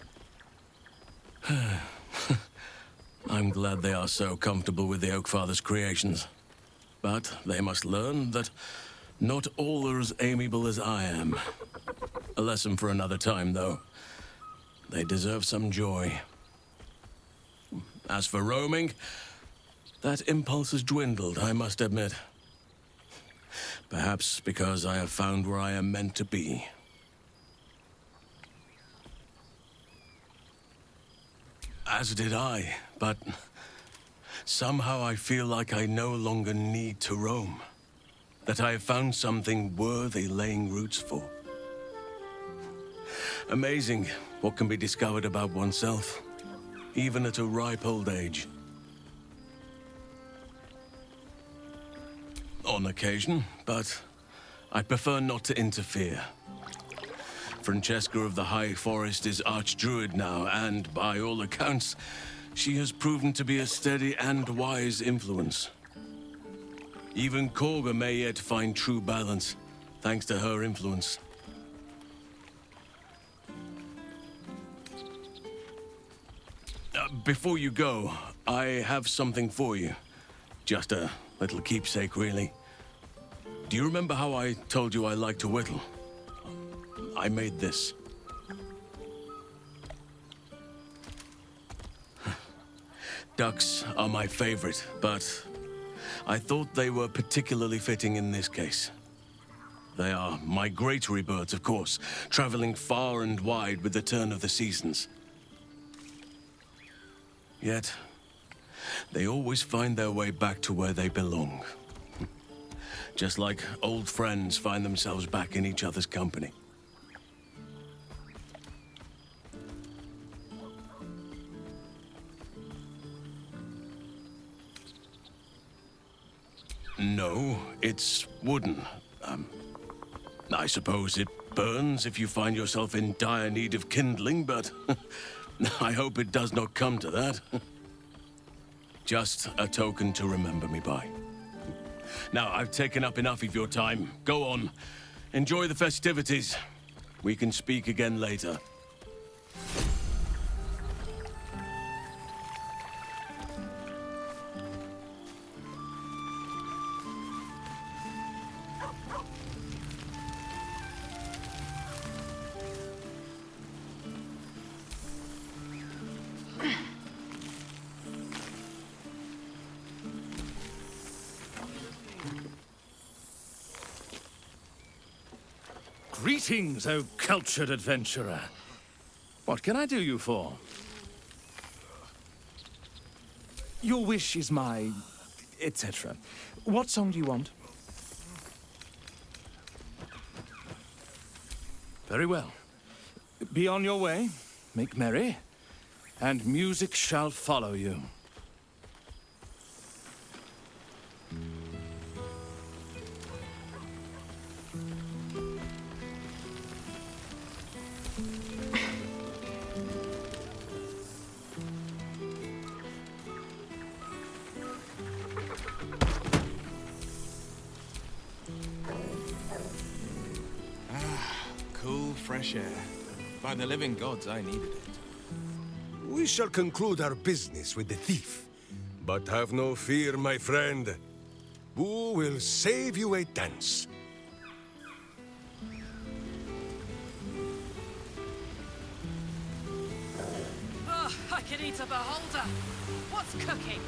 I'm glad they are so comfortable with the Oakfather's creations. But they must learn that not all are as amiable as I am. A lesson for another time, though. They deserve some joy. As for roaming, that impulse has dwindled, I must admit. Perhaps because I have found where I am meant to be. As did I, but somehow I feel like I no longer need to roam. That I have found something worthy laying roots for. Amazing what can be discovered about oneself, even at a ripe old age. On occasion, but I prefer not to interfere. Francesca of the High Forest is Archdruid now, and by all accounts, she has proven to be a steady and wise influence. Even Korga may yet find true balance, thanks to her influence. Before you go, I have something for you. Just a little keepsake, really. Do you remember how I told you I like to whittle? I made this. Ducks are my favorite, but I thought they were particularly fitting in this case. They are migratory birds, of course, traveling far and wide with the turn of the seasons. Yet, they always find their way back to where they belong. Just like old friends find themselves back in each other's company. No, it's wooden. I suppose it burns if you find yourself in dire need of kindling, but I hope it does not come to that. Just a token to remember me by. Now, I've taken up enough of your time. Go on. Enjoy the festivities. We can speak again later. Greetings, O cultured adventurer. What can I do you for? Your wish is my... etc. What song do you want? Very well. Be on your way, make merry, and music shall follow you. Cool, fresh air. By the living gods, I needed it. We shall conclude our business with the thief. But have no fear, my friend. Boo will save you a dance. Oh, I can eat a beholder. What's cooking?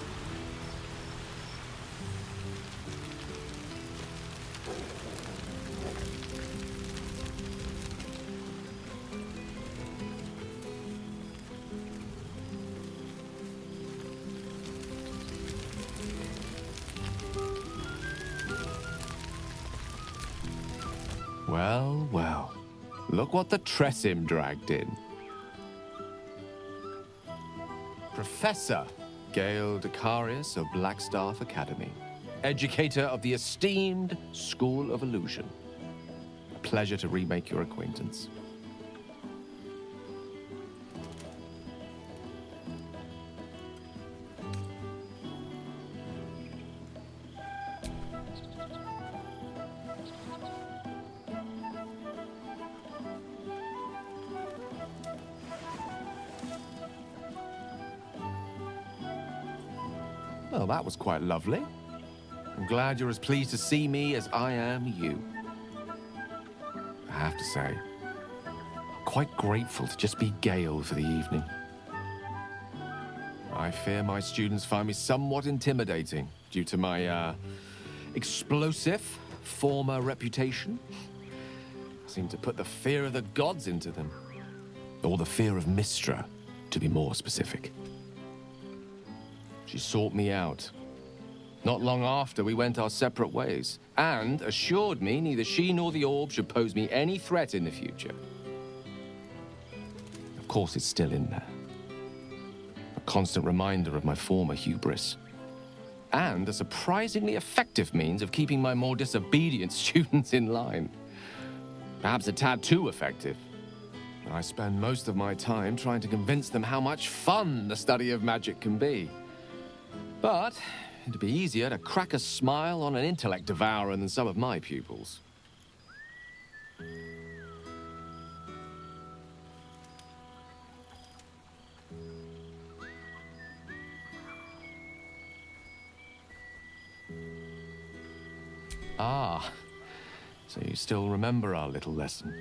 Well, well. Look what the Tressim dragged in. Professor Gale Decarius of Blackstaff Academy. Educator of the esteemed School of Illusion. A pleasure to remake your acquaintance. Well, that was quite lovely. I'm glad you're as pleased to see me as I am you. I have to say, I'm quite grateful to just be Gale for the evening. I fear my students find me somewhat intimidating due to my, explosive former reputation. I seem to put the fear of the gods into them. Or the fear of Mistra, to be more specific. She sought me out. Not long after, we went our separate ways, and assured me neither she nor the orb should pose me any threat in the future. Of course, it's still in there. A constant reminder of my former hubris. And a surprisingly effective means of keeping my more disobedient students in line. Perhaps a tad too effective. I spend most of my time trying to convince them how much fun the study of magic can be. But it'd be easier to crack a smile on an intellect devourer than some of my pupils. Ah, so you still remember our little lesson.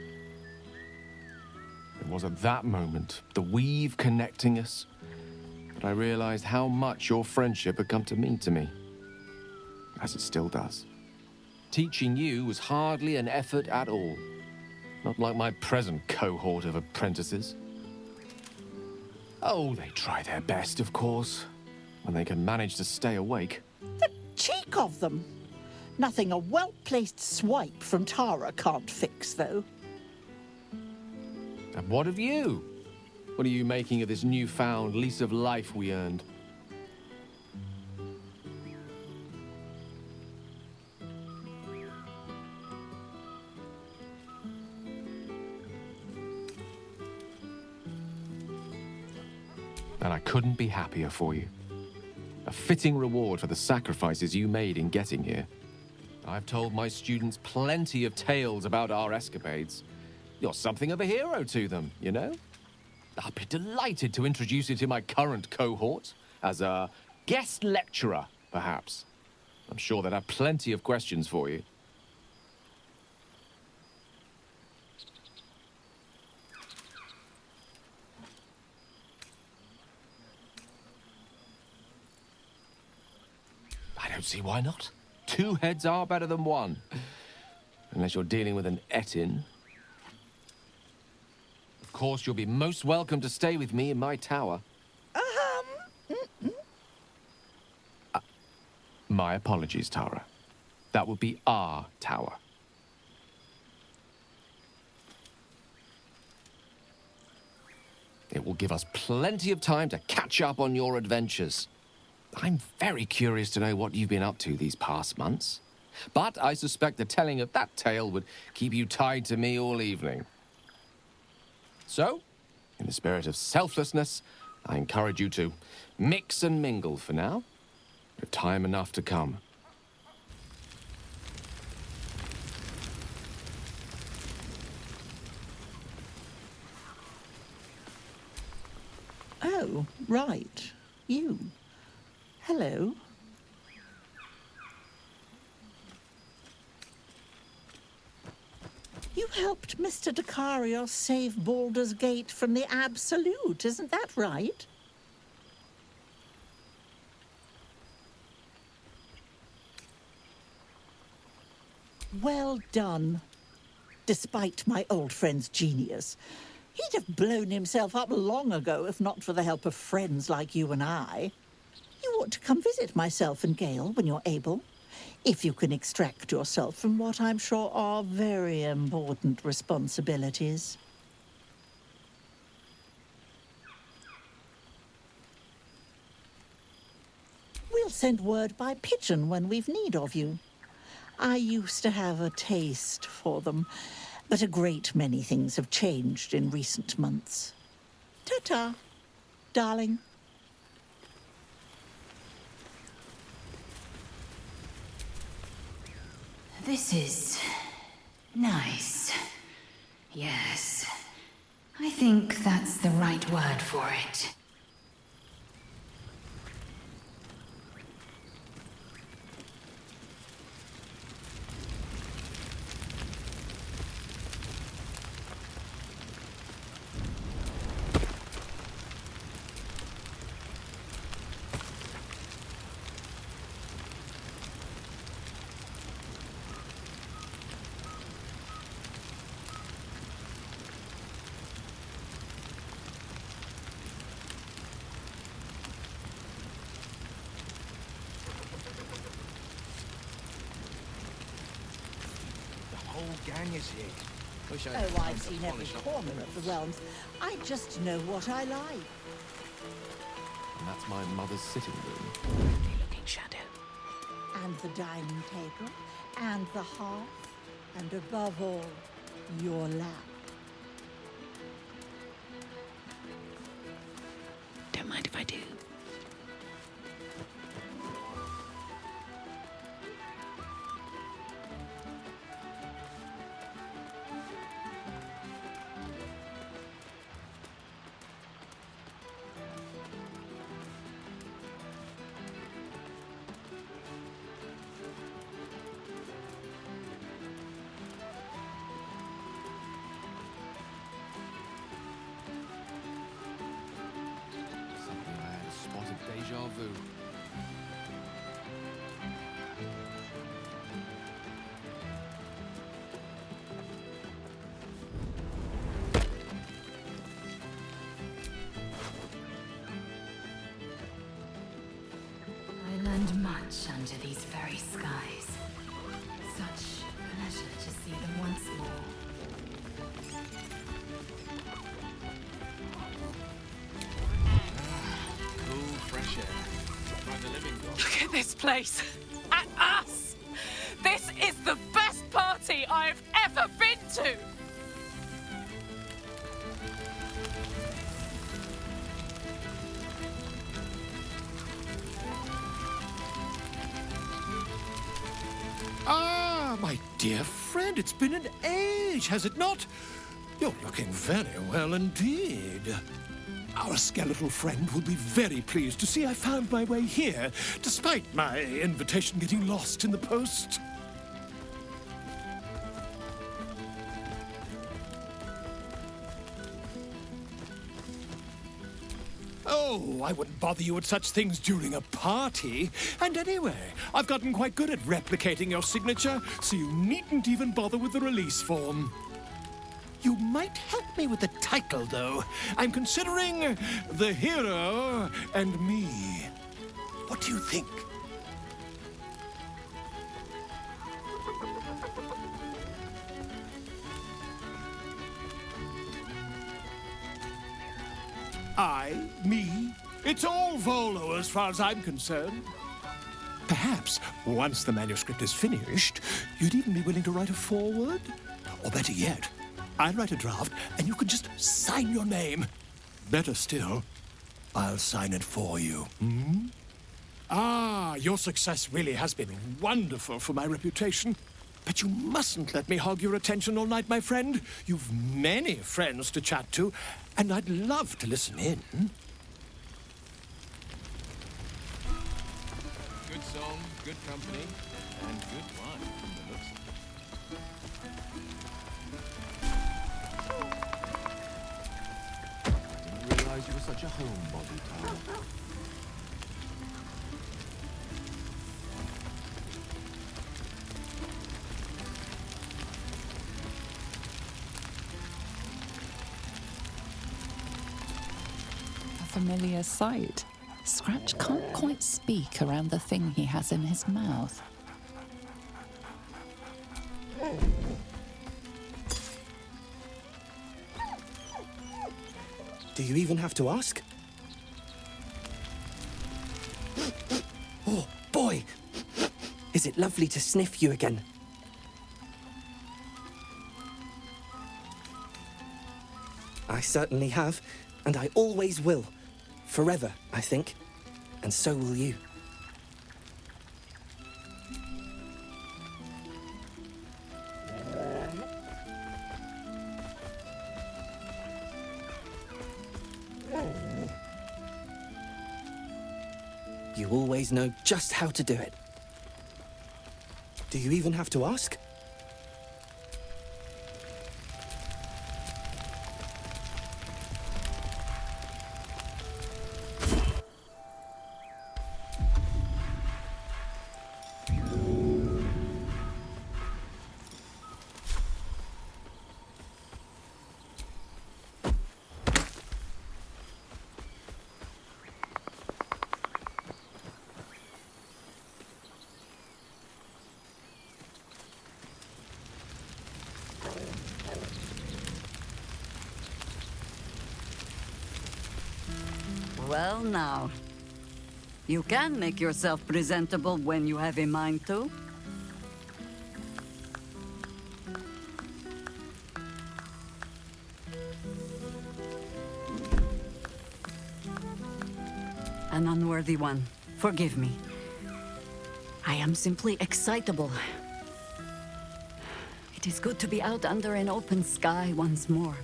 It was at that moment, the weave connecting us, that I realized how much your friendship had come to mean to me. As it still does. Teaching you was hardly an effort at all. Not like my present cohort of apprentices. Oh, they try their best, of course, when they can manage to stay awake. The cheek of them! Nothing a well-placed swipe from Tara can't fix, though. And what of you? What are you making of this newfound lease of life we earned? And I couldn't be happier for you. A fitting reward for the sacrifices you made in getting here. I've told my students plenty of tales about our escapades. You're something of a hero to them, you know? I'll be delighted to introduce you to my current cohort as a guest lecturer, perhaps. I'm sure they'd have plenty of questions for you. I don't see why not. 2 heads are better than 1. Unless you're dealing with an Etin. Of course, you'll be most welcome to stay with me in my tower. My apologies, Tara. That would be our tower. It will give us plenty of time to catch up on your adventures. I'm very curious to know what you've been up to these past months. But I suspect the telling of that tale would keep you tied to me all evening. So, in the spirit of selflessness, I encourage you to mix and mingle for now, with time enough to come. Oh, right. You. Hello. You helped Mr. Dicarios save Baldur's Gate from the Absolute, isn't that right? Well done. Despite my old friend's genius. He'd have blown himself up long ago if not for the help of friends like you and I. You ought to come visit myself and Gale when you're able. If you can extract yourself from what I'm sure are very important responsibilities. We'll send word by pigeon when we've need of you. I used to have a taste for them, but a great many things have changed in recent months. Ta-ta, darling. This is nice. Yes. I think that's the right word for it. whole gang is here. Wish I Oh, had time I've to seen every polish up corner the of the realms. I just know what I like. And that's my mother's sitting room. Looking shadow. And the dining table, and the hearth, and above all, your lap. Don't mind if I do. Suddenly I had a spot of deja vu. I learned much under these very skies. Such pleasure to see them once more. cool, fresh air. Like the living God. Look at this place. At us. This is the best party I've ever been to. Ah, my dear friend, it's been an age, has it not? You're looking very well indeed. Our skeletal friend will be very pleased to see I found my way here, despite my invitation getting lost in the post. Oh, I wouldn't bother you with such things during a party. And anyway, I've gotten quite good at replicating your signature, so you needn't even bother with the release form. You might help me with the title, though. I'm considering The Hero and Me. What do you think? I, me, it's all Volo as far as I'm concerned. Perhaps, once the manuscript is finished, you'd even be willing to write a foreword? Or better yet, I'll write a draft and you can just sign your name. Better still, I'll sign it for you. Hmm? Ah, your success really has been wonderful for my reputation. But you mustn't let me hog your attention all night, my friend. You've many friends to chat to, and I'd love to listen in. Good song, good company, and good wine from the looks of it. I didn't realize you were such a homebody, Tara. A familiar sight. Scratch can't quite speak around the thing he has in his mouth. Do you even have to ask? Oh, boy! Is it lovely to sniff you again? I certainly have, and I always will. Forever, I think. And so will you. You always know just how to do it. Do you even have to ask? Well now, you can make yourself presentable when you have a mind to. An unworthy one. Forgive me. I am simply excitable. It is good to be out under an open sky once more.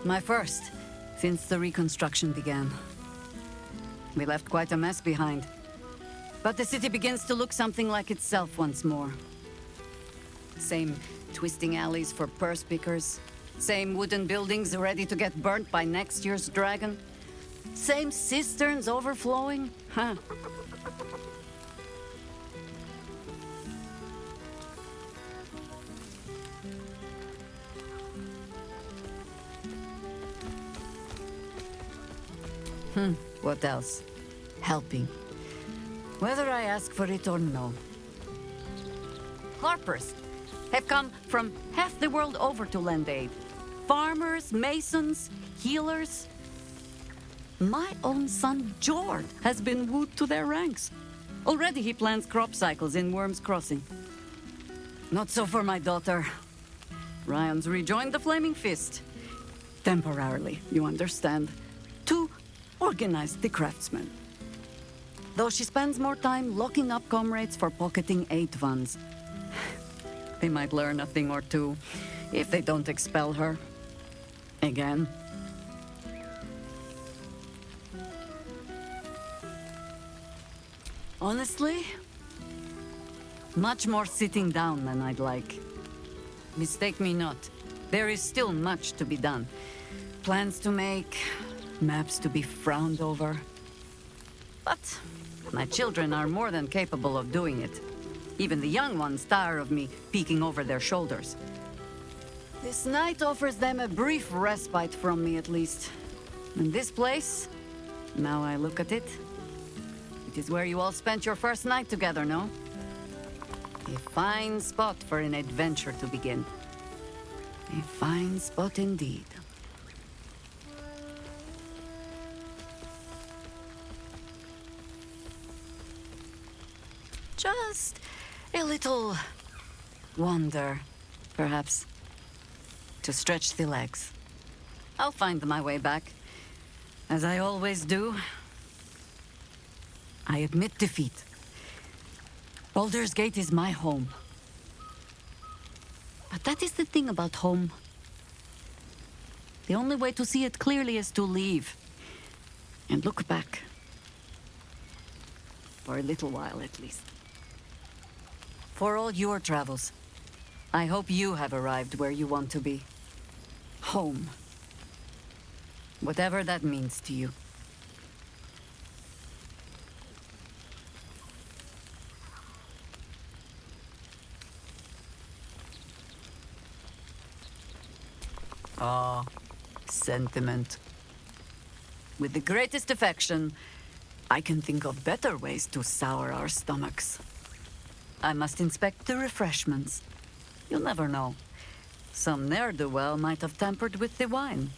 My first, since the reconstruction began. We left quite a mess behind. But the city begins to look something like itself once more. Same twisting alleys for purse pickers. Same wooden buildings ready to get burnt by next year's dragon. Same cisterns overflowing. Huh. What else? Helping. Whether I ask for it or no. Harpers have come from half the world over to lend aid. Farmers, masons, healers. My own son, Jord, has been wooed to their ranks. Already he plans crop cycles in Worm's Crossing. Not so for my daughter. Ryan's rejoined the Flaming Fist. Temporarily, you understand. To organize the craftsmen. Though she spends more time locking up comrades for pocketing aid funds. They might learn a thing or two if they don't expel her. Again. Honestly, much more sitting down than I'd like. Mistake me not. There is still much to be done. Plans to make, maps to be frowned over. But my children are more than capable of doing it. Even the young ones tire of me peeking over their shoulders. This night offers them a brief respite from me, at least. And this place, now I look at it, it is where you all spent your first night together, no? A fine spot for an adventure to begin. A fine spot indeed. Just a little wander, perhaps, to stretch the legs. I'll find my way back, as I always do. I admit defeat. Baldur's Gate is my home. But that is the thing about home. The only way to see it clearly is to leave and look back. For a little while, at least. For all your travels, I hope you have arrived where you want to be. Home. Whatever that means to you. Ah, sentiment. With the greatest affection, I can think of better ways to sour our stomachs. I must inspect the refreshments. You'll never know. Some ne'er-do-well might have tampered with the wine.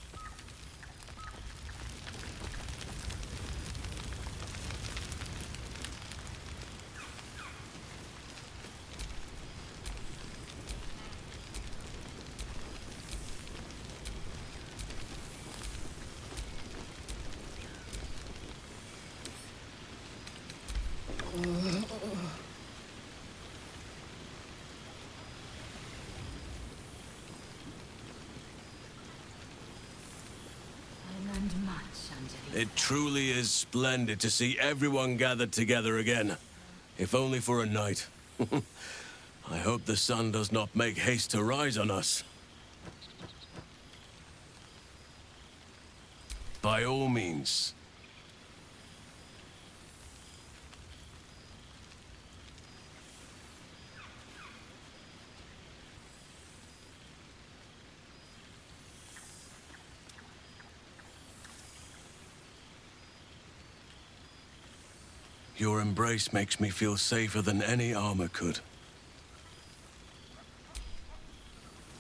It truly is splendid to see everyone gathered together again, if only for a night. I hope the sun does not make haste to rise on us. By all means. Your embrace makes me feel safer than any armor could.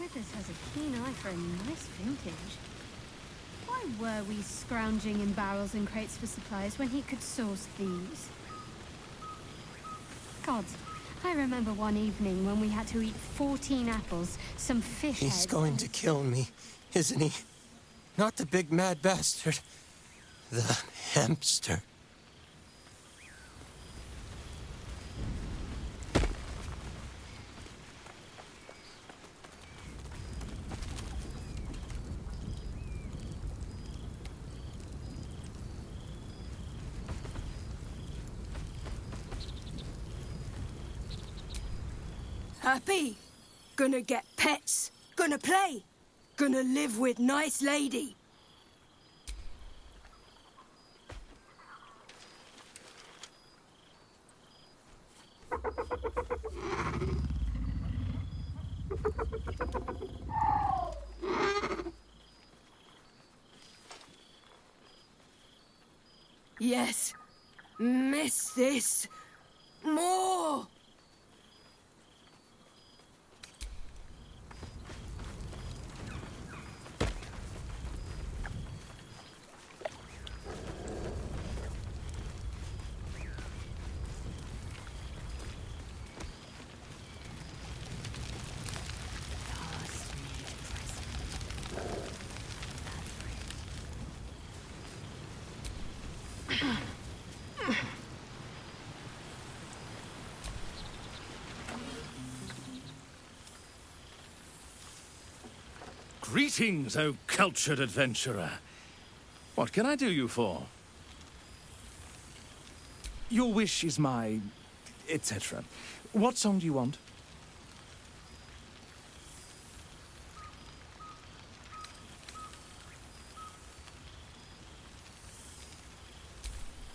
Withers has a keen eye for a nice vintage. Why were we scrounging in barrels and crates for supplies when he could source these? Gods, I remember one evening when we had to eat 14 apples, some fish He's heads, going to kill me, isn't he? Not the big mad bastard. The hamster. Happy? Gonna get pets? Gonna play? Gonna live with nice lady? Yes. Miss this. More. Greetings, O cultured adventurer. What can I do you for? Your wish is my... etc. What song do you want?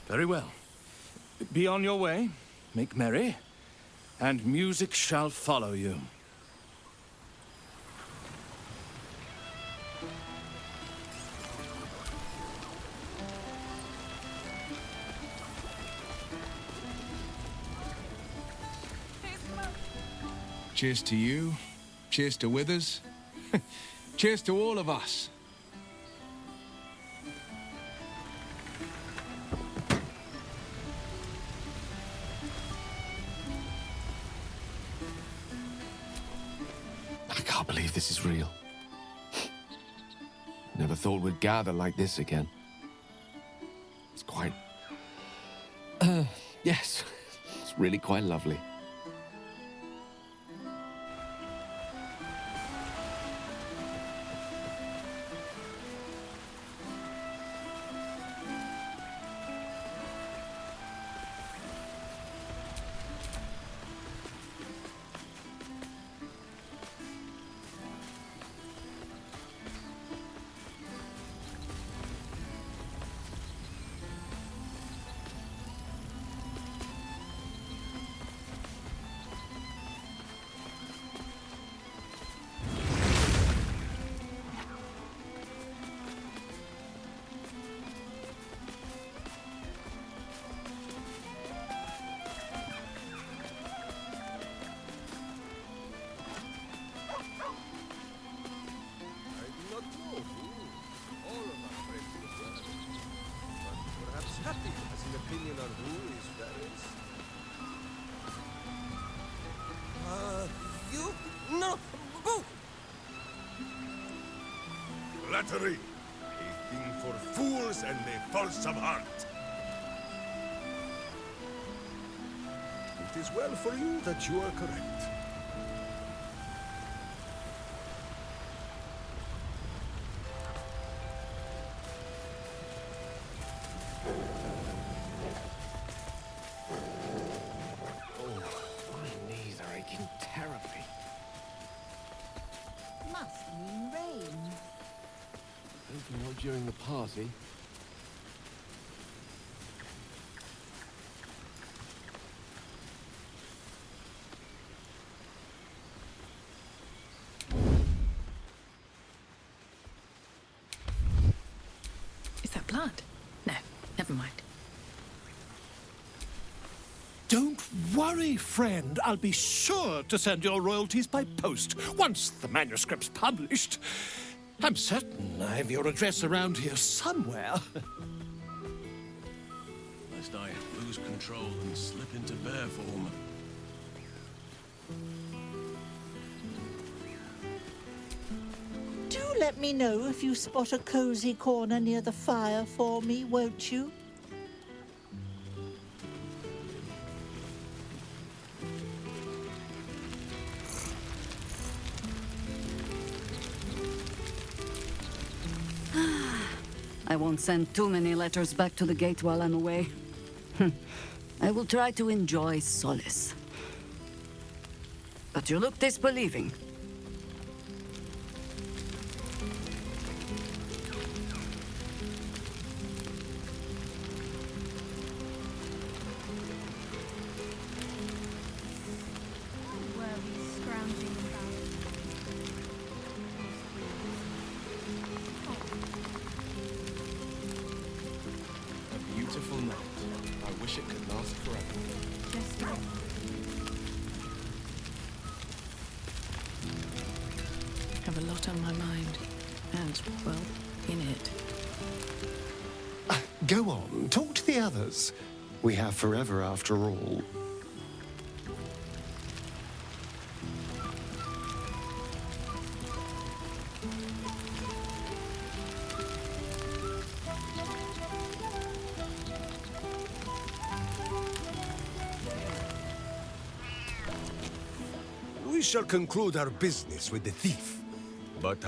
Very well. Be on your way, make merry, and music shall follow you. Cheers to you. Cheers to Withers. Cheers to all of us. I can't believe this is real. Never thought we'd gather like this again. It's quite... yes, it's really quite lovely. Happy has an opinion on who is fairest. You? No! Boo! Flattery, a thing for fools and the false of heart. It is well for you that you are correct. Terribly. Must mean rain. Hopefully not during the party. Is that blood? No, never mind. Don't worry, friend. I'll be sure to send your royalties by post once the manuscript's published. I'm certain I have your address around here somewhere. Lest I lose control and slip into bear form. Do let me know if you spot a cozy corner near the fire for me, won't you? I won't send too many letters back to the gate while I'm away. I will try to enjoy solace. But you look disbelieving. Were we scrounging about? A beautiful night. I wish it could last forever. Just like... Have a lot on my mind. And, well, in it. Go on, talk to the others. We have forever after all. We shall conclude our business with the thief. But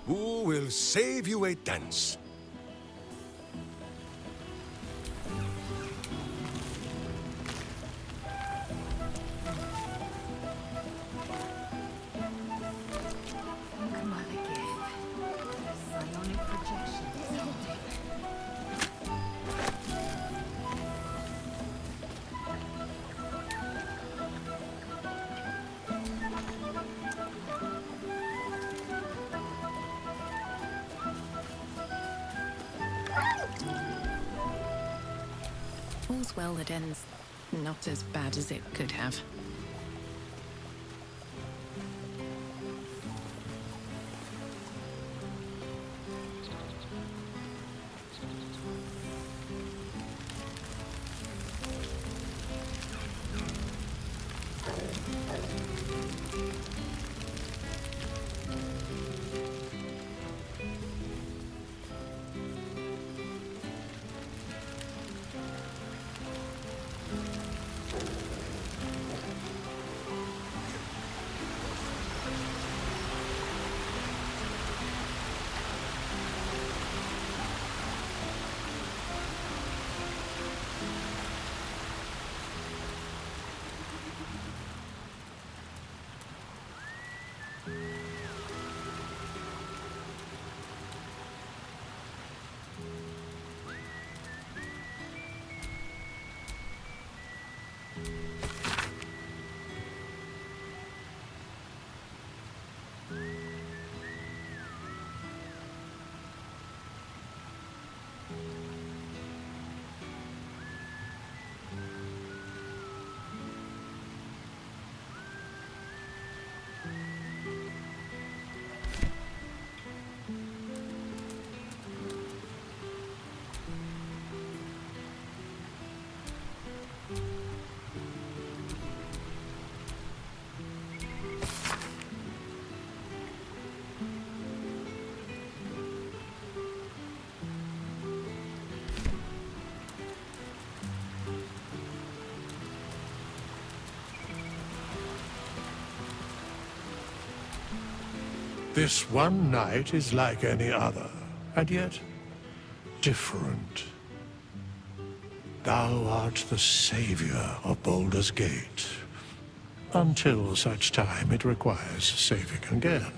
who will save you a dance? All's well that ends not as bad as it could have. This one night is like any other, and yet different. Thou art the savior of Baldur's Gate, until such time it requires saving again.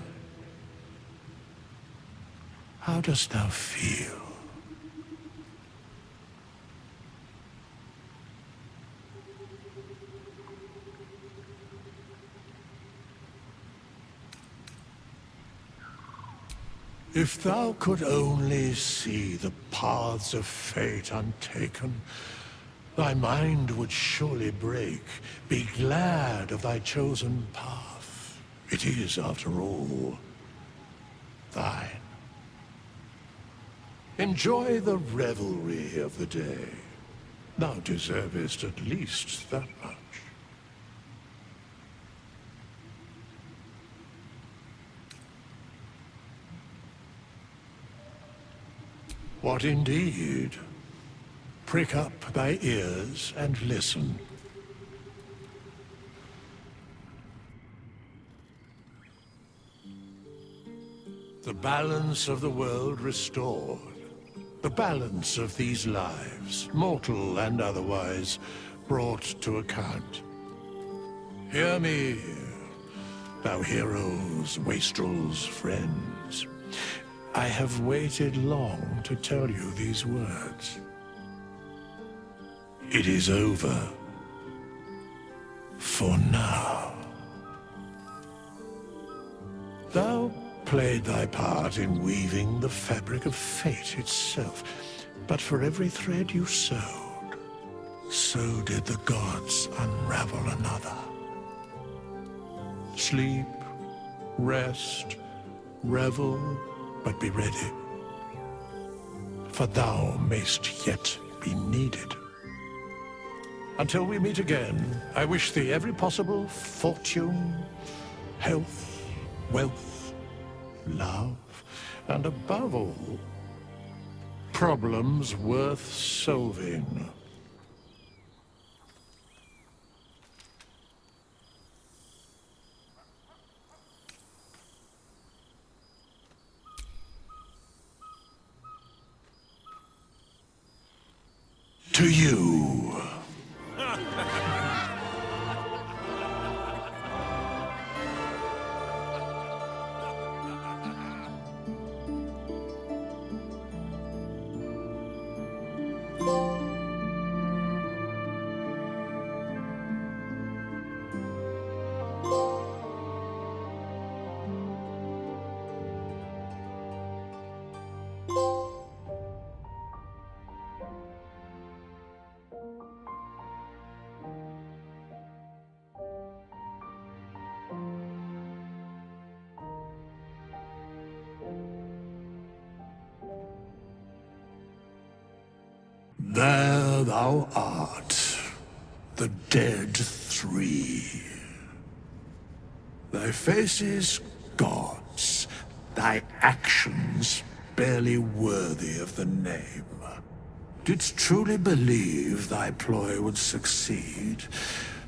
How dost thou feel? If thou could only see the paths of fate untaken, Thy mind would surely break. Be glad of thy chosen path. It is, after all, thine. Enjoy the revelry of the day. Thou deservest at least that much. What indeed? Prick up thy ears and listen. The balance of the world restored. The balance of these lives, mortal and otherwise, brought to account. Hear me, thou heroes, wastrels, friends. I have waited long to tell you these words. It is over. For now. Thou played thy part in weaving the fabric of fate itself, but for every thread you sewed, so did the gods unravel another. Sleep, rest, revel, but be ready, for thou mayst yet be needed. Until we meet again, I wish thee every possible fortune, health, wealth, love, and above all, problems worth solving. To you. There thou art, the dead three. Thy faces gods, thy actions barely worthy of the name. Didst truly believe thy ploy would succeed?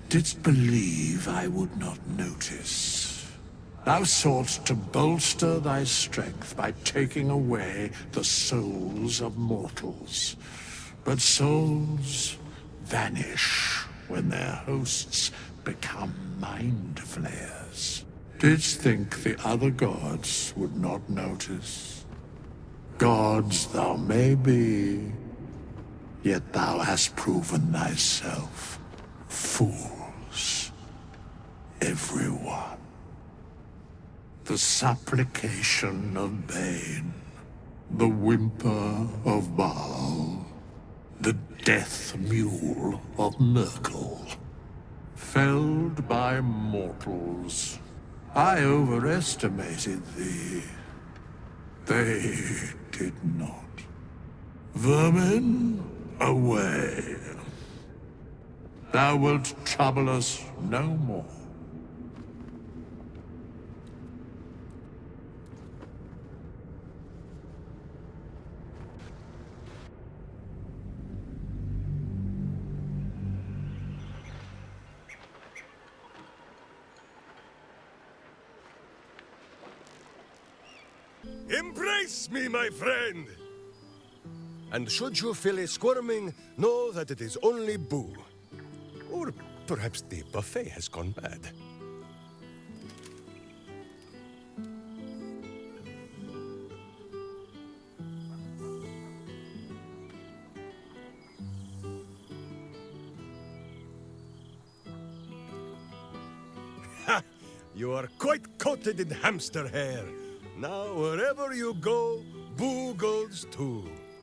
Didst believe I would not notice? Thou soughtst to bolster thy strength by taking away the souls of mortals. But souls vanish when their hosts become mind flayers. Didst think the other gods would not notice? Gods thou may be, yet thou hast proven thyself fools, everyone. The supplication of Bane, the whimper of Baal, the death mule of Merkel. Felled by mortals, I overestimated thee. They did not. Vermin, away. Thou wilt trouble us no more. Embrace me, my friend! And should you feel a squirming, know that it is only Boo. Or perhaps the buffet has gone bad. Ha! You are quite coated in hamster hair. Now, wherever you go, Boo goes too.